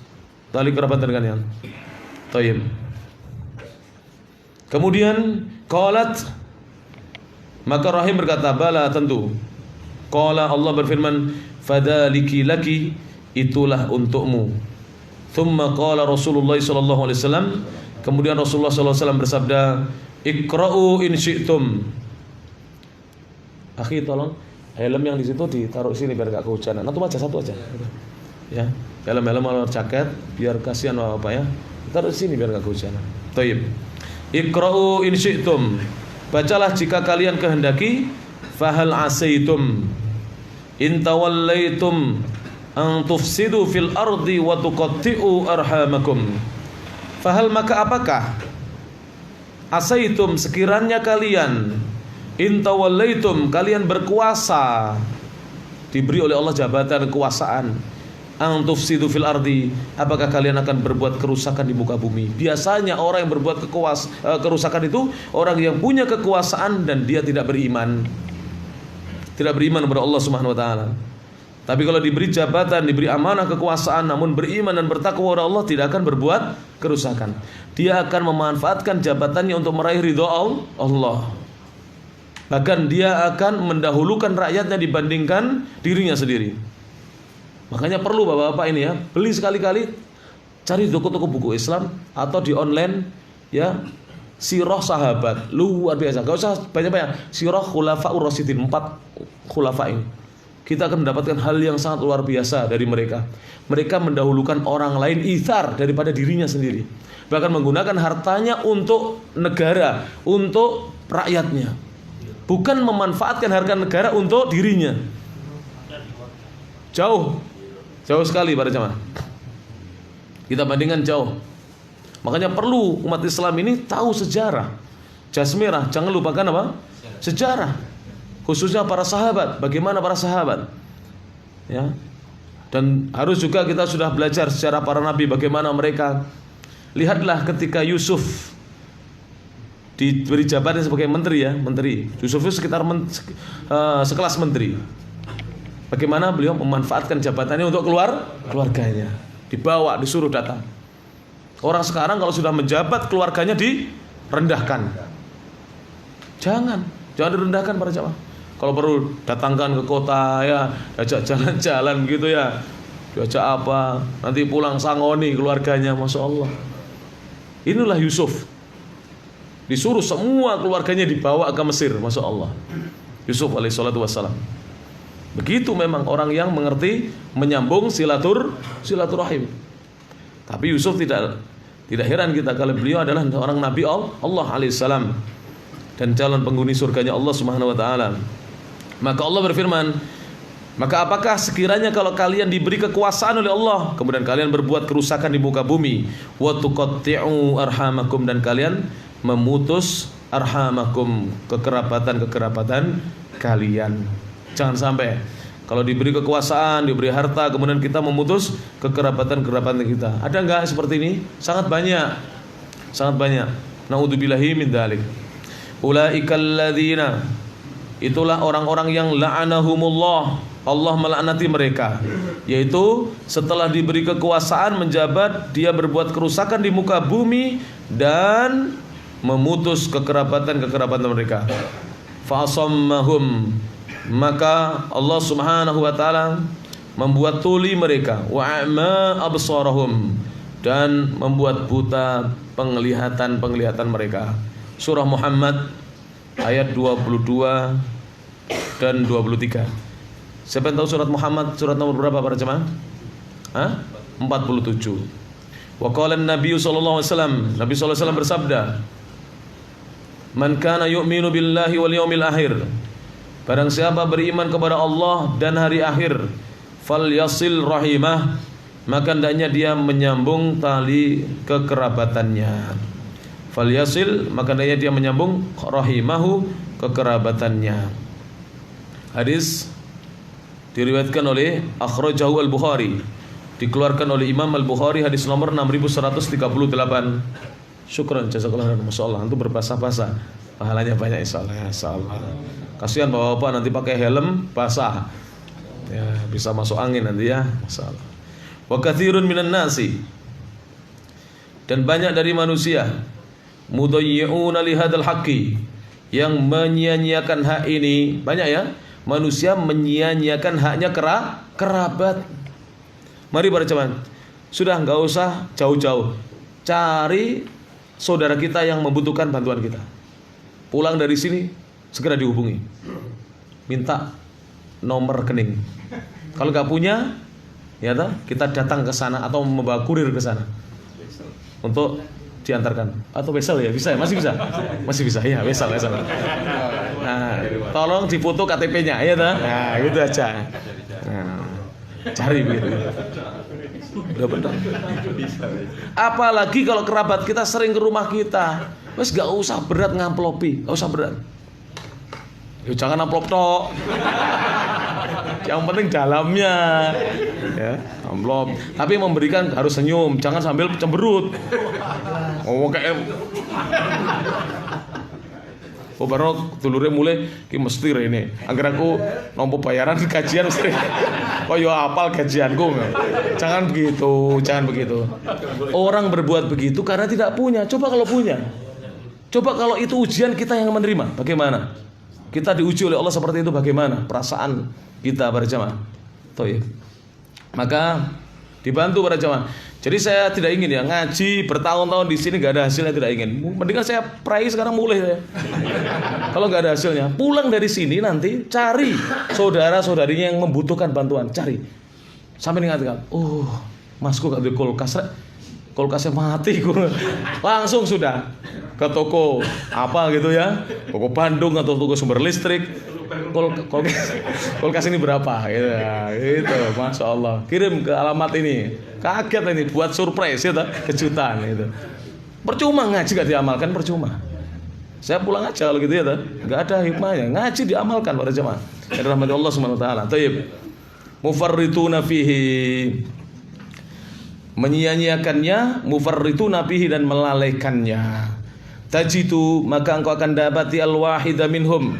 tali kerabatan dengannya. Tayyib. Kemudian qalat maka rahim berkata, bala tentu. Qala Allah berfirman, fadaliki laki, itulah untukmu. Thumma qala Rasulullah sallallahu alaihi wasallam, kemudian Rasulullah sallallahu alaihi wasallam bersabda, iqra'u in syi'tum. Akhi tolong helm yang di situ ditaruh sini biar enggak kehujanan. Atau aja satu aja. Ya, helm-helm atau jaket biar kasihan apa ya. Taruh sini biar enggak kehujanan. Thayyib. Iqra'u in syi'tum. Bacalah jika kalian kehendaki. Fahal asaitum in tawallaitum an tufsidu fil ardi wa tuqatti'u arhamakum. Fahal maka apakah asaitum sekiranya kalian in tawallaitum kalian berkuasa, diberi oleh Allah jabatan kekuasaan, an tufsidu fil ardi, apakah kalian akan berbuat kerusakan di muka bumi? Biasanya orang yang berbuat kerusakan itu orang yang punya kekuasaan dan dia tidak beriman. Tidak beriman kepada Allah Subhanahu wa taala. Tapi kalau diberi jabatan, diberi amanah kekuasaan namun beriman dan bertakwa kepada Allah, tidak akan berbuat kerusakan. Dia akan memanfaatkan jabatannya untuk meraih ridha Allah. Bahkan dia akan mendahulukan rakyatnya dibandingkan dirinya sendiri. Makanya perlu bapak-bapak ini ya, beli sekali-kali, cari toko-toko buku Islam atau di online ya, sirah sahabat, luar biasa. Gak usah banyak-banyak, sirah khulafaur rasyidin, 4 khulafa ini. Kita akan mendapatkan hal yang sangat luar biasa dari mereka. Mereka mendahulukan orang lain ithar daripada dirinya sendiri. Bahkan menggunakan hartanya untuk negara, untuk rakyatnya. Bukan memanfaatkan harta negara untuk dirinya. Jauh sekali para jamaah. Kita bandingkan jauh. Makanya perlu umat Islam ini tahu sejarah. Jas merah, jangan lupakan apa? Sejarah. Khususnya para sahabat, bagaimana para sahabat. Ya. Dan harus juga kita sudah belajar sejarah para nabi, bagaimana mereka. Lihatlah ketika Yusuf diberi jabatan sebagai menteri ya, menteri. Yusuf itu sekitar sekelas menteri. Bagaimana beliau memanfaatkan jabatannya untuk keluarganya. Dibawa, disuruh datang. Orang sekarang kalau sudah menjabat keluarganya direndahkan. Jangan direndahkan para jamaah. Kalau perlu datangkan ke kota ya, ajak jalan-jalan gitu ya. Diajak apa? Nanti pulang sangoni keluarganya, masya Allah. Inilah Yusuf. Disuruh semua keluarganya dibawa ke Mesir, masya Allah. Yusuf alaihissalatu wassalam. Begitu memang orang yang mengerti menyambung silaturahim. Tapi Yusuf tidak heran kita kalau beliau adalah orang Nabi Allah alaihissalam dan calon penghuni surganya Allah Subhanahu wa taala. Maka Allah berfirman, maka apakah sekiranya kalau kalian diberi kekuasaan oleh Allah, kemudian kalian berbuat kerusakan di muka bumi, wa tuqatti'u arhamakum, dan kalian memutus arhamakum, kekerabatan kalian. Jangan sampai kalau diberi kekuasaan, diberi harta, kemudian kita memutus kekerabatan kita. Ada enggak seperti ini? Sangat banyak. Naudzubillahi min dzalik. Ulaikal ladzina, itulah orang-orang yang la'anahumullah, Allah melaknati mereka, yaitu setelah diberi kekuasaan menjabat dia berbuat kerusakan di muka bumi dan memutus kekerabatan mereka. Fa'asammahum, maka Allah Subhanahu wa taala membuat tuli mereka, wa'ama absarahum, dan membuat buta penglihatan mereka. Surah Muhammad ayat 22 dan 23. Siapa yang tahu surat Muhammad surat nomor berapa para jemaah? 47. Wa qala an-nabiy sallallahu alaihi wasallam, Nabi sallallahu alaihi wasallam bersabda, man kana yu'minu billahi wal yawmil akhir, barang siapa beriman kepada Allah dan hari akhir, falyasil rahimah, maka hendaknya dia menyambung tali kekerabatannya. Falyasil, maka hendaknya dia menyambung rahimahu, kekerabatannya. Hadis diriwayatkan oleh akhrajahu al-Bukhari, dikeluarkan oleh Imam al-Bukhari, hadis nomor 6138. Syukran jazakallahu khairan, masyaallah. Itu berbahasa-bahasa, pahalanya banyak insyaallah. Kasihan bapak-bapak nanti pakai helm basah, ya bisa masuk angin nanti ya, masyaallah. Wa katsirun minan nasi, dan banyak dari manusia, mudayyi'una li hadzal haqqi, yang menyia-nyiakan hak ini. Banyak ya manusia menyia-nyiakan haknya kerabat. Mari para jemaah, sudah enggak usah jauh-jauh, cari saudara kita yang membutuhkan bantuan kita. Pulang dari sini segera dihubungi, minta nomor rekening. Kalau nggak punya, ya kita datang ke sana atau membawa kurir ke sana untuk diantarkan. Atau wesel ya, bisa ya, masih bisa ya, wesel. Nah, tolong difoto KTP-nya ya dah. Nah, gitu aja. Nah, cari begitu. Udah benar. Apalagi kalau kerabat kita sering ke rumah kita, wes gak usah berat ngamplopi, gak usah berat. Ya jangan amplop tok. Yang penting dalamnya, ya amplop. Tapi memberikan harus senyum, jangan sambil cemberut. Oh kayak baru dulure mulai ki mesti rene. Angger aku nampa bayaran gajian mesti. Oh yo apal gajianku. Jangan begitu. Orang berbuat begitu karena tidak punya. Coba kalau punya. Coba kalau itu ujian kita yang menerima, bagaimana? Kita diuji oleh Allah seperti itu, bagaimana perasaan kita para jamaah? Toib. Maka dibantu para jamaah. Jadi saya tidak ingin ya ngaji bertahun-tahun di sini gak ada hasilnya, tidak ingin. Mendingan saya pray sekarang mulai ya. Kalau gak ada hasilnya, pulang dari sini nanti cari saudara-saudarinya yang membutuhkan bantuan, cari. Sampai ingatkan, masku gak ada kulkasnya mati, langsung sudah ke toko apa gitu ya, toko Bandung atau toko sumber listrik. Kulkas ini berapa gitu, masya Allah, kirim ke alamat ini. Kaget ini, buat surprise ya, kejutan itu. Percuma ngaji gak diamalkan, percuma. Saya pulang aja kalau gitu ya, nggak ada hikmahnya. Ngaji diamalkan pada jemaah. Rahmat Allah Subhanahu wa taala. Taib. Mufarrituna fihi, menyia-nyiakannya, mufarrituna fihi, dan melalaikannya. Tajitu, maka engkau akan dapati al-wahida minhum,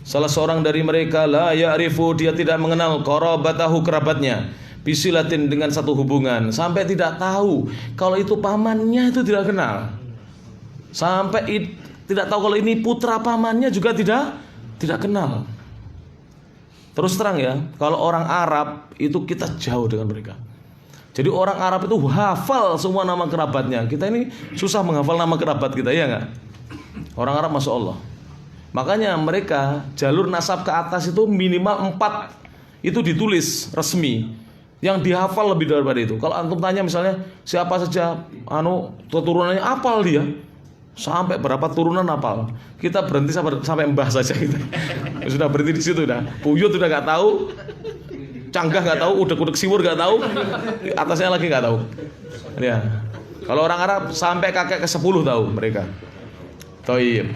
salah seorang dari mereka, la ya'rifu, dia tidak mengenal qarabatahu, kerabatnya, bisilatin, dengan satu hubungan, sampai tidak tahu kalau itu pamannya, itu tidak kenal. Sampai tidak tahu kalau ini putra pamannya juga tidak kenal. Terus terang ya, kalau orang Arab itu kita jauh dengan mereka. Jadi orang Arab itu hafal semua nama kerabatnya. Kita ini susah menghafal nama kerabat kita, ya nggak? Orang Arab Masya Allah. Makanya mereka jalur nasab ke atas itu minimal 4 itu ditulis resmi. Yang dihafal lebih daripada itu. Kalau antum tanya misalnya siapa saja keturunannya, apal dia. Sampai berapa turunan apal. Kita berhenti sampai mbah saja kita. Sudah berhenti di situ dah. Buyut udah nggak tahu. Canggah nggak tahu, udek-udek siwur nggak tahu. Atasnya lagi nggak tahu. Ya. Kalau orang Arab sampai kakek ke-10 tahu mereka. Thayyib.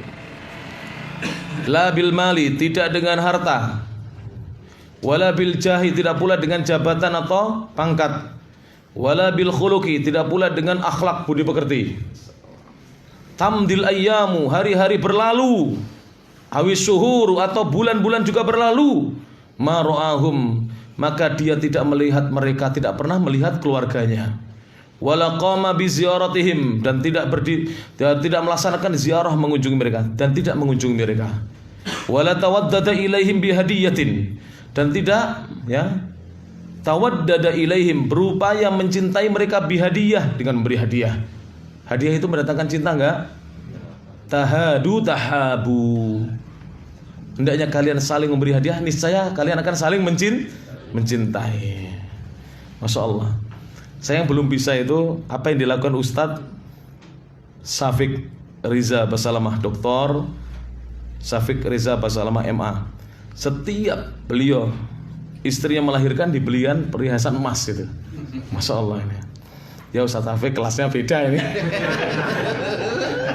La bil mali, tidak dengan harta. Wala bil jahi, tidak pula dengan jabatan atau pangkat. Wala bil khuluqi, tidak pula dengan akhlak budi pekerti. Tamdil ayyamu, hari-hari berlalu. Awis syuhuru, atau bulan-bulan juga berlalu. Ma ra'ahum, maka dia tidak melihat mereka, tidak pernah melihat keluarganya. Wala qama bi ziyaratihim, dan tidak melaksanakan ziarah mengunjungi mereka, dan tidak mengunjungi mereka. Wala tawaddada ilaihim bi hadiyatin, dan tidak tawaddada ilaihim, berupaya mencintai mereka bihadiyah, dengan memberi hadiah. Hadiah itu mendatangkan cinta enggak? Tahadu tahabu. Hendaknya kalian saling memberi hadiah, niscaya kalian akan saling mencintai. Masya Allah. Saya yang belum bisa itu apa yang dilakukan Ustadz Syafiq Riza Basalamah, Doktor Syafiq Riza Basalamah MA. Setiap beliau istrinya melahirkan dibelian perhiasan emas itu. Masya Allah ini. Ya Ustaz Taufik kelasnya beda ini.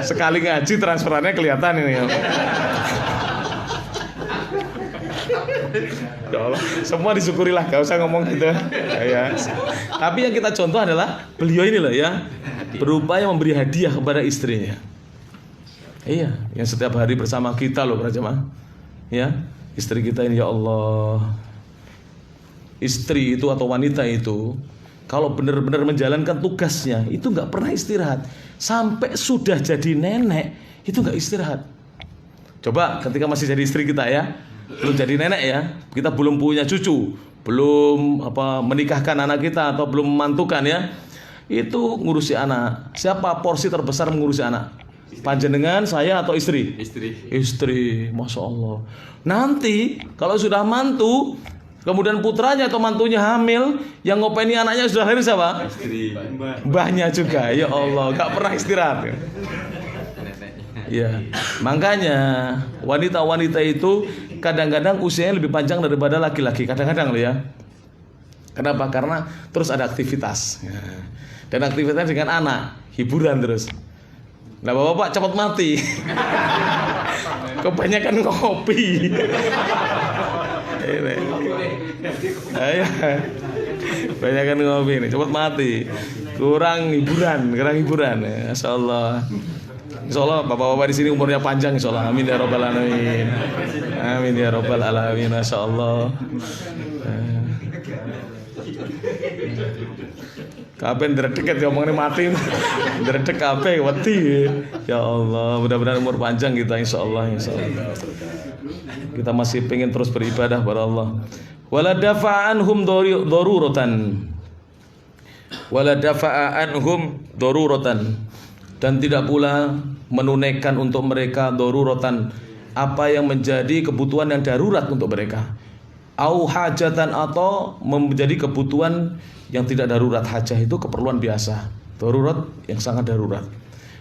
Sekali ngaji transferannya kelihatan ini ya. Ya Allah, semua disyukurilah, gak usah ngomong gitu ya. Tapi yang kita contoh adalah beliau ini loh ya, berupaya memberi hadiah kepada istrinya. Iya, yang setiap hari bersama kita loh para jemaah. Ya, istri kita ini, ya Allah. Istri itu atau wanita itu kalau benar-benar menjalankan tugasnya itu nggak pernah istirahat. Sampai sudah jadi nenek itu nggak istirahat. Coba ketika masih jadi istri kita ya, belum jadi nenek ya, kita belum punya cucu, belum menikahkan anak kita atau belum memantukan ya, itu ngurusi anak. Siapa porsi terbesar mengurusi anak? Panjenengan, saya atau istri? Istri, Masya Allah. Nanti kalau sudah mantu, kemudian putranya atau mantunya hamil, yang ngopeni anaknya sudah lahir siapa? Istri. Mbahnya juga. Ya Allah, gak pernah istirahat. Ya, makanya wanita-wanita itu kadang-kadang usianya lebih panjang daripada laki-laki. Kadang-kadang loh ya. Kenapa? Karena terus ada aktivitas. Ya. Dan aktivitasnya dengan anak, hiburan terus. Nah bapak-bapak cepat mati. Kebanyakan ngopi. Ayo, kebanyakan ngopi nih, cepat mati. Kurang hiburan. Insya Allah. Insya Allah bapak-bapak di sini umurnya panjang. Insya Allah. Amin ya robbal alamin. Amin ya robbal alamin. Insya Allah. Kapan dredeg ngomongnya mati. Dredeg kabeh wedi. Ya Allah, mudah-mudahan umur panjang kita insyaallah. Kita masih pengen terus beribadah kepada Allah. Wala dafa'anhum daruratan. Wala dafa'anhum daruratan. Dan tidak pula menunaikan untuk mereka daruratan, apa yang menjadi kebutuhan yang darurat untuk mereka. Au hajatan, atau menjadi kebutuhan yang tidak darurat. Hajah itu keperluan biasa, darurat yang sangat darurat.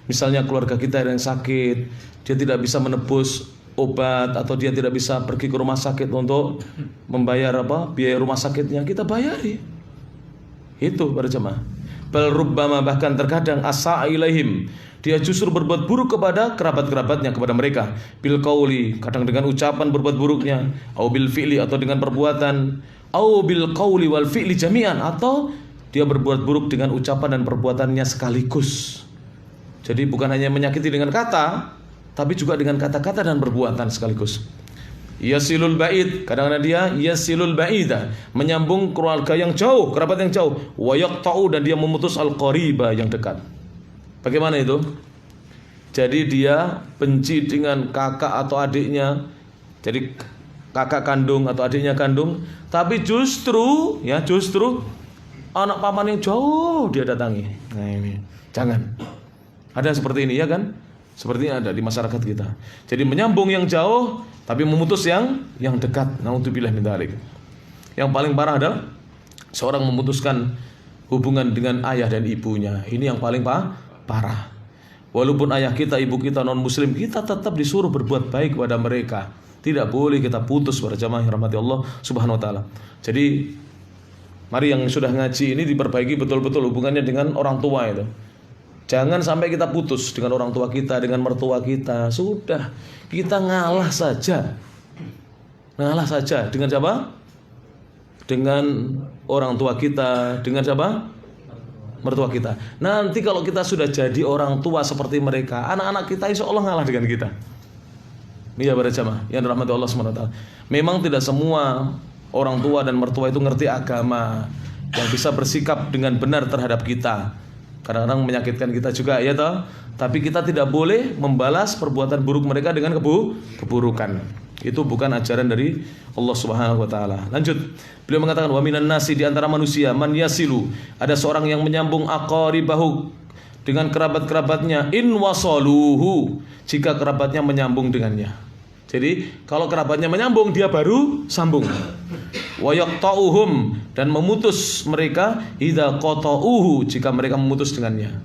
Misalnya keluarga kita yang sakit, dia tidak bisa menebus obat atau dia tidak bisa pergi ke rumah sakit untuk membayar biaya rumah sakitnya, kita bayari. Itu para jemaah. Bal rubbama, bahkan terkadang asa ilaihim, dia justru berbuat buruk kepada kerabat-kerabatnya, kepada mereka. Bil qauli, kadang dengan ucapan berbuat buruknya, au bil fi'li, atau dengan perbuatan, au bil qauli wal fi'li jami'an, atau dia berbuat buruk dengan ucapan dan perbuatannya sekaligus. Jadi bukan hanya menyakiti dengan kata, tapi juga dengan kata-kata dan perbuatan sekaligus. Yasilul ba'id, kadang-kadang dia yasilul ba'ida, menyambung keluarga yang jauh, kerabat yang jauh. Wa yaqta'u, dan dia memutus al-qariba, yang dekat. Bagaimana itu? Jadi dia benci dengan kakak atau adiknya, jadi kakak kandung atau adiknya kandung, tapi justru anak paman yang jauh dia datangi. Nah ini, jangan. Ada seperti ini ya kan? Sepertinya ada di masyarakat kita. Jadi menyambung yang jauh, tapi memutus yang dekat. Naudzubillah min dzalik. Yang paling parah adalah seorang memutuskan hubungan dengan ayah dan ibunya. Ini yang paling parah. Walaupun ayah kita, ibu kita non muslim, kita tetap disuruh berbuat baik kepada mereka. Tidak boleh kita putus para jamaah yang rahmati Allah Subhanahu wa taala. Jadi mari yang sudah ngaji ini diperbaiki betul-betul hubungannya dengan orang tua itu. Jangan sampai kita putus dengan orang tua kita, dengan mertua kita. Sudah, kita ngalah saja. Ngalah saja dengan siapa? Dengan orang tua kita, dengan siapa? Mertua kita. Nanti kalau kita sudah jadi orang tua seperti mereka, anak-anak kita insya Allah ngalah dengan kita. Ini ya para jamaah yang dirahmati Allah SWT. Memang tidak semua orang tua dan mertua itu ngerti agama, yang bisa bersikap dengan benar terhadap kita. Kadang-kadang menyakitkan kita juga ya toh. Tapi kita tidak boleh membalas perbuatan buruk mereka dengan keburukan. Itu bukan ajaran dari Allah Subhanahu wa taala. Lanjut. Beliau mengatakan wa minan nasi, di antara manusia man yasilu, ada seorang yang menyambung aqaribahu, dengan kerabat-kerabatnya, in wasaluhu, jika kerabatnya menyambung dengannya. Jadi kalau kerabatnya menyambung, dia baru sambung. Wa yaqta'uhum, dan memutus mereka idza qata'uhu, jika mereka memutus dengannya.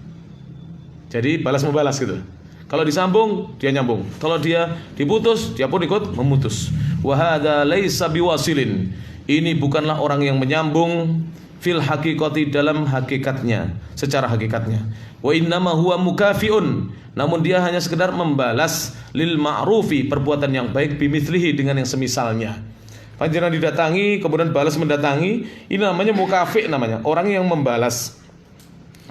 Jadi balas membalas gitu. Kalau disambung, dia nyambung. Kalau dia diputus, dia pun ikut memutus. Wa hadza laisa biwasilin. Ini bukanlah orang yang menyambung fil haqiqati, dalam hakikatnya, secara hakikatnya. Wa innama huwa mukafiun, namun dia hanya sekedar membalas lil ma'rufi, perbuatan yang baik, bimithlihi, dengan yang semisalnya. Panjenengan didatangi kemudian balas mendatangi, ini namanya mukafi, namanya orang yang membalas.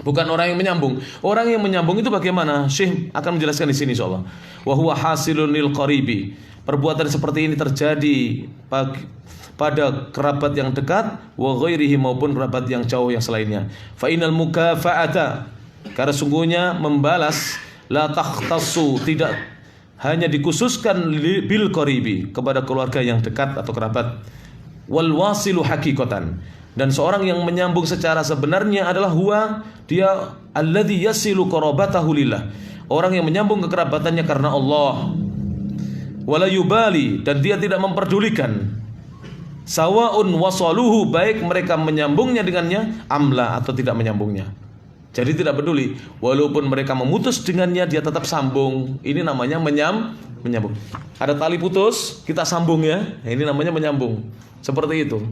Bukan orang yang menyambung. Orang yang menyambung itu bagaimana? Syekh akan menjelaskan di sini insyaallah. Wa huwa hasilun lil qaribi. Perbuatan seperti ini terjadi pada kerabat yang dekat, wa ghairihi, maupun kerabat yang jauh yang selainnya. Fa innal mukafa'ata, karena sungguhnya membalas, la takhtassu, tidak hanya dikhususkan bil qaribi, kepada keluarga yang dekat atau kerabat. Wal wasilu haqiqatan, dan seorang yang menyambung secara sebenarnya adalah huwa, dia alladzi yasilu qarabatahu lillah, orang yang menyambung kekerabatannya karena Allah. Wala yubali, dan dia tidak memperdulikan, sawaun wasaluhu, baik mereka menyambungnya dengannya amla, atau tidak menyambungnya. Jadi tidak peduli, walaupun mereka memutus dengannya, dia tetap sambung. Ini namanya menyambung. Ada tali putus, kita sambung ya. Ini namanya menyambung. Seperti itu.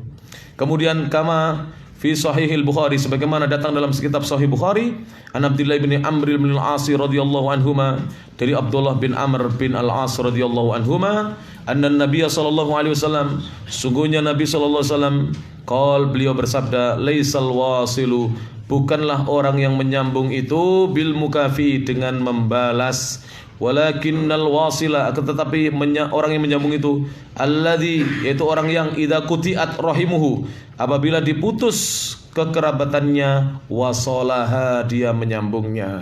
Kemudian kama fi sahihil Bukhari, sebagaimana datang dalam kitab Sahih Bukhari, an Abdullah bin Amr bin Al-As radhiyallahu anhuma, dari Abdullah bin Amr bin Al-As radhiyallahu anhuma, anna Nabiy sallallahu alaihi wasallam, sungguhnya Nabi sallallahu alaihi wasallam, qol, beliau bersabda, laisal wasilu, bukanlah orang yang menyambung itu bil mukafi, dengan membalas, walakinnal wasila, tetapi orang yang menyambung itu alladzi, yaitu orang yang idza quti'at rahimuhu, apabila diputus kekerabatannya, wasolaha, dia menyambungnya.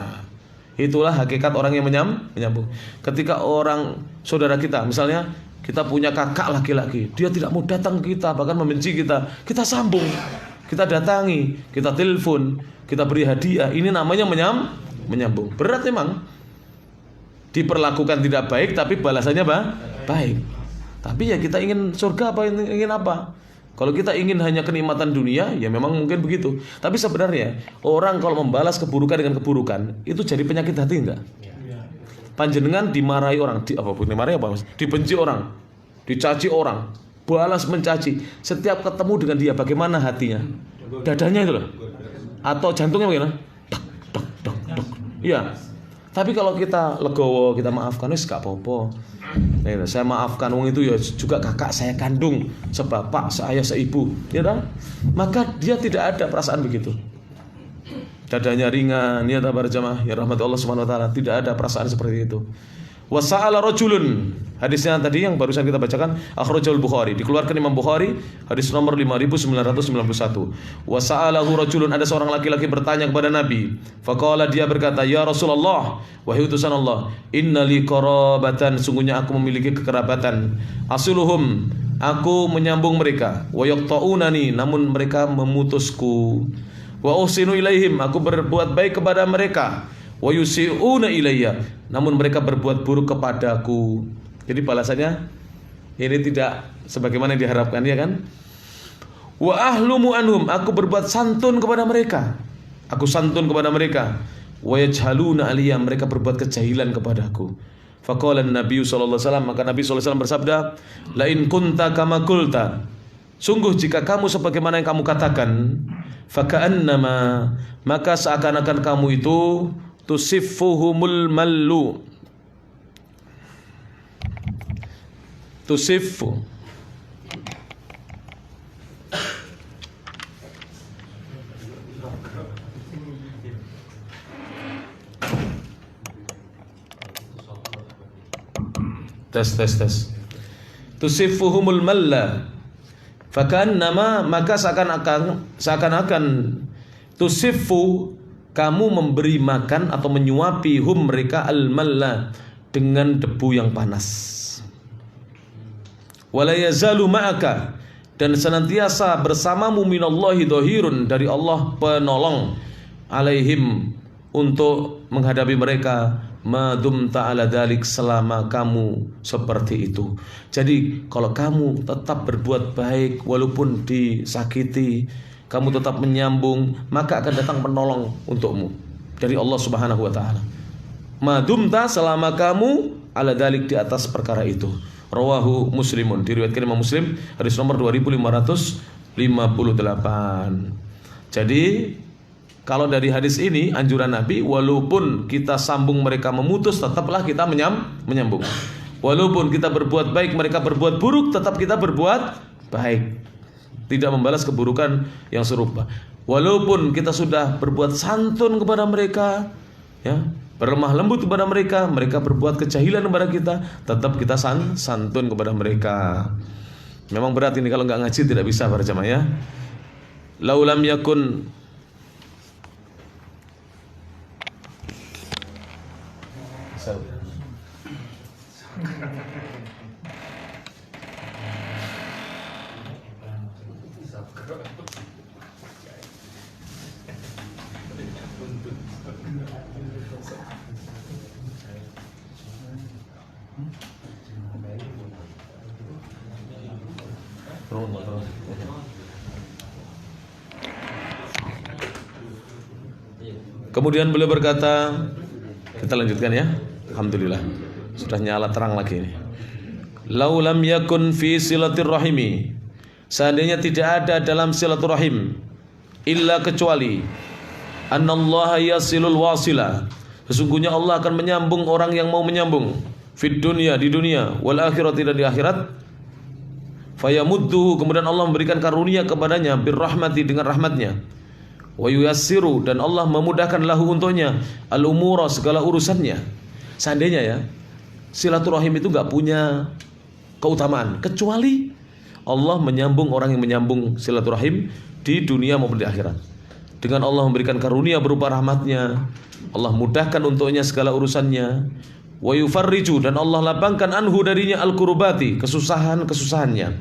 Itulah hakikat orang yang menyambung. Ketika orang saudara kita, misalnya kita punya kakak laki-laki, dia tidak mau datang ke kita, bahkan membenci kita, kita sambung, kita datangi, kita telepon, kita beri hadiah. Ini namanya menyambung. Berat memang, diperlakukan tidak baik, tapi balasannya baik. Tapi ya kita ingin surga apa, ingin apa? Kalau kita ingin hanya kenikmatan dunia, ya memang mungkin begitu. Tapi sebenarnya orang kalau membalas keburukan dengan keburukan, itu jadi penyakit hati enggak? Panjenengan dimarahi orang, dimarahi apa? Dibenci orang, dicaci orang, balas mencaci. Setiap ketemu dengan dia, bagaimana hatinya? Dadanya itu loh. Atau jantungnya bagaimana? Dak dak dak dak. Iya. Tapi kalau kita legowo, kita maafkan, wis gak apa-apa. Saya maafkan, wong itu ya juga kakak saya kandung, sebapak, seayah, seibu, ya kan? Maka dia tidak ada perasaan begitu. Dadanya ringan, ya tabar jamaah, ya rahmat Allah Subhanahu wa taala, tidak ada perasaan seperti itu. Wa sa'ala rajulun, hadisnya tadi yang barusan kita bacakan, akhrajul Bukhari, dikeluarkan Imam Bukhari, hadis nomor 5991. Wa sa'alahu rajulun, ada seorang laki-laki bertanya kepada Nabi. Faqala, dia berkata, ya Rasulullah, wahai utusan Allah, inna li qarabatan, sungguhnya aku memiliki kekerabatan, asiluhum, aku menyambung mereka, wa yaqta'unani, namun mereka memutusku, wa uhsinu ilaihim, aku berbuat baik kepada mereka, wa yusi'una ilayya, namun mereka berbuat buruk kepadaku. Jadi balasannya ini tidak sebagaimana yang diharapkan, ya kan? Wa ahlumu anhum, aku berbuat santun kepada mereka, aku santun kepada mereka. Wa yajhaluna aliyya, mereka berbuat kejahilan kepadaku. Faqala Nabi sallallahu alaihi wasallam, maka Nabi sallallahu alaihi wasallam bersabda, la in kunta kama qulta, sungguh jika kamu sebagaimana yang kamu katakan, faka'annama, maka seakan-akan kamu itu tusiffuhumul mallu, tusiffu, tes tusiffuhumul malla, faka'annama, maka seakan-akan tusiffu, kamu memberi makan atau menyuapi hum mereka al-malla, dengan debu yang panas. Wala yazalu ma'aka, dan senantiasa bersamamu minallahi dhahirun, dari Allah penolong, alaihim, untuk menghadapi mereka, madum ta'ala dalik, selama kamu seperti itu. Jadi kalau kamu tetap berbuat baik walaupun disakiti, kamu tetap menyambung, maka akan datang penolong untukmu dari Allah Subhanahu wa taala. Madumta, selama kamu ala dalik, di atas perkara itu. Rawahu Muslimun, diriwayatkan Imam Muslim, hadis nomor 2558. Jadi kalau dari hadis ini anjuran Nabi, walaupun kita sambung mereka memutus, tetaplah kita menyambung. Walaupun kita berbuat baik mereka berbuat buruk, tetap kita berbuat baik, tidak membalas keburukan yang serupa. Walaupun kita sudah berbuat santun kepada mereka, ya, berlemah lembut kepada mereka, mereka berbuat kejahilan kepada kita, tetap kita santun kepada mereka. Memang berat ini kalau nggak ngaji, tidak bisa para jamaah, ya. Laulam yakun Kemudian beliau berkata, kita lanjutkan ya. Alhamdulillah sudah nyala terang lagi ini. Laulam yakun fi silaturrahimi, seandainya tidak ada dalam silaturahim, illa kecuali annallaha yasilul wasila, sesungguhnya Allah akan menyambung orang yang mau menyambung, fid dunya, di dunia, wal akhirati, dan di akhirat. Fayamudduhu, kemudian Allah memberikan karunia kepadanya, birrahmati, dengan rahmatnya, wa yuyassiru, dan Allah memudahkan lahu untuknya, al-umura, segala urusannya. Seandainya, ya, silaturahim itu gak punya keutamaan kecuali Allah menyambung orang yang menyambung silaturahim di dunia maupun di akhirat. Dengan Allah memberikan karunia berupa rahmatnya, Allah mudahkan untuknya segala urusannya, wa yufarriju, dan Allah lapangkan anhu, darinya, al-kurubati, kesusahan-kesusahannya,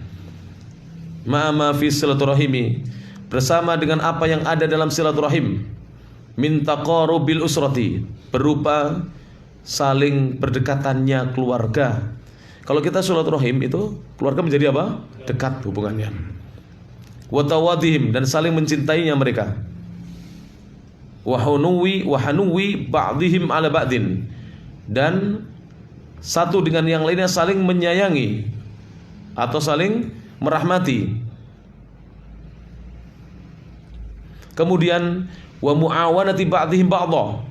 ma'ama fi silaturahimi, bersama dengan apa yang ada dalam silaturahim, min taqarubil usrati, berupa saling berdekatannya keluarga. Kalau kita silaturahim itu keluarga menjadi apa? Dekat hubungannya. Wa tawadihim, dan saling mencintainya mereka. Wa hanuwi ba'dihim ala ba'din, dan satu dengan yang lainnya saling menyayangi atau saling merahmati. Kemudian wa muawanati ba'dihim ba'dha,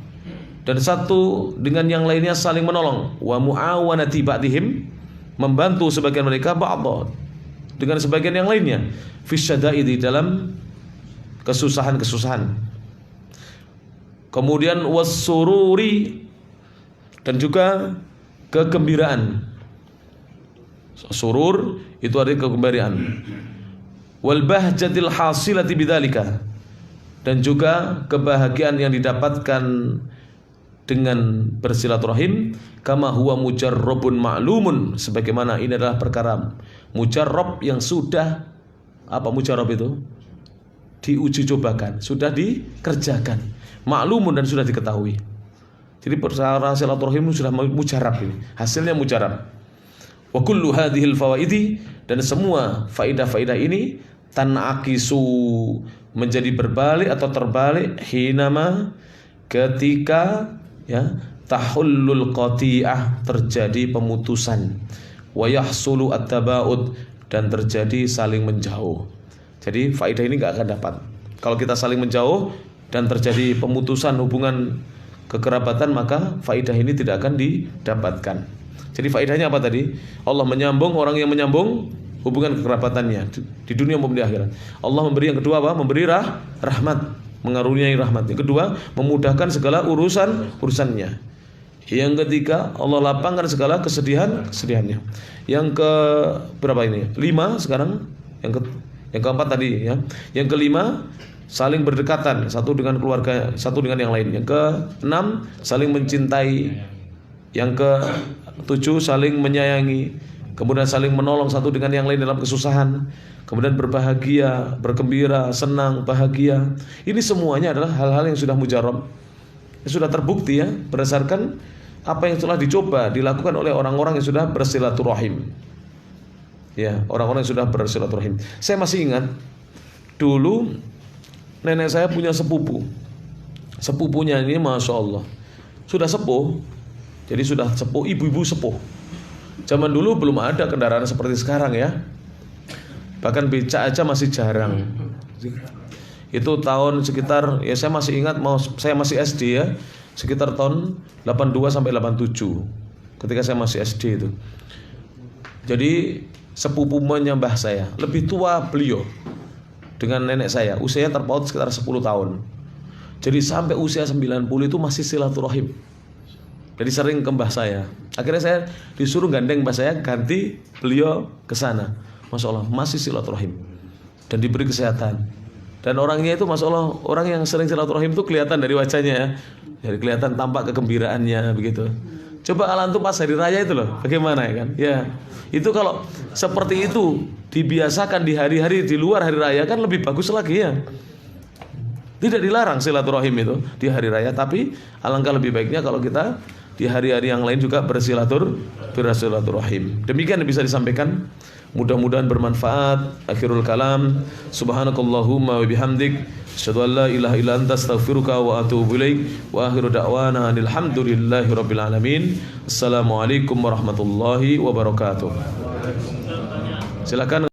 dan satu dengan yang lainnya saling menolong. Wa muawanati ba'dihim, membantu sebagian mereka, ba'dha, dengan sebagian yang lainnya, fi syada'idi, dalam kesusahan-kesusahan. Kemudian wassururi, dan juga kegembiraan. Surur itu artinya kegembiraan. Wal bahjatil hasilati bidzalika, dan juga kebahagiaan yang didapatkan dengan bersilaturahim, kama huwa mujarrabun ma'lumun, sebagaimana ini adalah perkara mujarrab yang sudah apa mujarrab itu? Diuji cobakan, sudah dikerjakan, maklumun dan sudah diketahui. Jadi perkara silaturahim sudah mujarab ini, hasilnya mujarab. Wa kullu hadhil fawaidi, dan semua faidah-faidah ini tanakisu, menjadi berbalik atau terbalik, hinama, ketika ya tahullul qati'ah, terjadi pemutusan, wa yahsulu at-tabaud, dan terjadi saling menjauh. Jadi faedah ini nggak akan dapat kalau kita saling menjauh dan terjadi pemutusan hubungan kekerabatan, maka faedah ini tidak akan didapatkan. Jadi faedahnya apa tadi? Allah menyambung orang yang menyambung hubungan kekerabatannya di dunia maupun di akhirat. Allah memberi yang kedua apa? Memberi rahmat, mengaruniai rahmat. Yang kedua, memudahkan segala urusannya. Yang ketiga, Allah lapangkan segala kesedihannya. Yang ke berapa ini? 5 sekarang. Yang keempat tadi ya. Yang kelima, saling berdekatan satu dengan keluarga, satu dengan yang lain. Yang keenam, saling mencintai. Yang ketujuh, saling menyayangi. Kemudian saling menolong satu dengan yang lain dalam kesusahan. Kemudian berbahagia, bergembira, senang, bahagia. Ini semuanya adalah hal-hal yang sudah mujarab, yang sudah terbukti ya, berdasarkan apa yang telah dicoba dilakukan oleh orang-orang yang sudah bersilaturahim. Ya, orang-orang yang sudah bersilaturahim. Saya masih ingat dulu nenek saya punya sepupu. Sepupunya ini masya Allah sudah sepuh. Jadi sudah sepuh, ibu-ibu sepuh. Zaman dulu belum ada kendaraan seperti sekarang ya. Bahkan becak aja masih jarang. Itu tahun sekitar, ya saya masih ingat, saya masih SD ya, sekitar tahun 82 sampai 87. Ketika saya masih SD itu. Jadi sepupunya mbah saya, lebih tua beliau dengan nenek saya, usianya terpaut sekitar 10 tahun. Jadi sampai usia 90 itu masih silaturahim. Jadi sering ke mbah saya. Akhirnya saya disuruh gandeng mbah saya, ganti beliau ke sana. Masya Allah, masih silaturahim dan diberi kesehatan. Dan orangnya itu masya Allah, orang yang sering silaturahim itu kelihatan dari wajahnya ya. Jadi kelihatan tampak kegembiraannya begitu. Coba antum pas hari raya itu loh, bagaimana ya kan? Ya, itu kalau seperti itu dibiasakan di hari-hari di luar hari raya kan lebih bagus lagi ya. Tidak dilarang silaturahim itu di hari raya, tapi alangkah lebih baiknya kalau kita di hari-hari yang lain juga bersilaturahim. Demikian yang bisa disampaikan. Mudah-mudahan bermanfaat. Akhirul kalam. Subhanakallahumma wa bihamdik, asyhadu an la ilaha illa anta, astaghfiruka wa atubu ilaik. Wa akhiru da'wana alhamdulillahi rabbil alamin. Assalamualaikum warahmatullahi wabarakatuh. Silakan.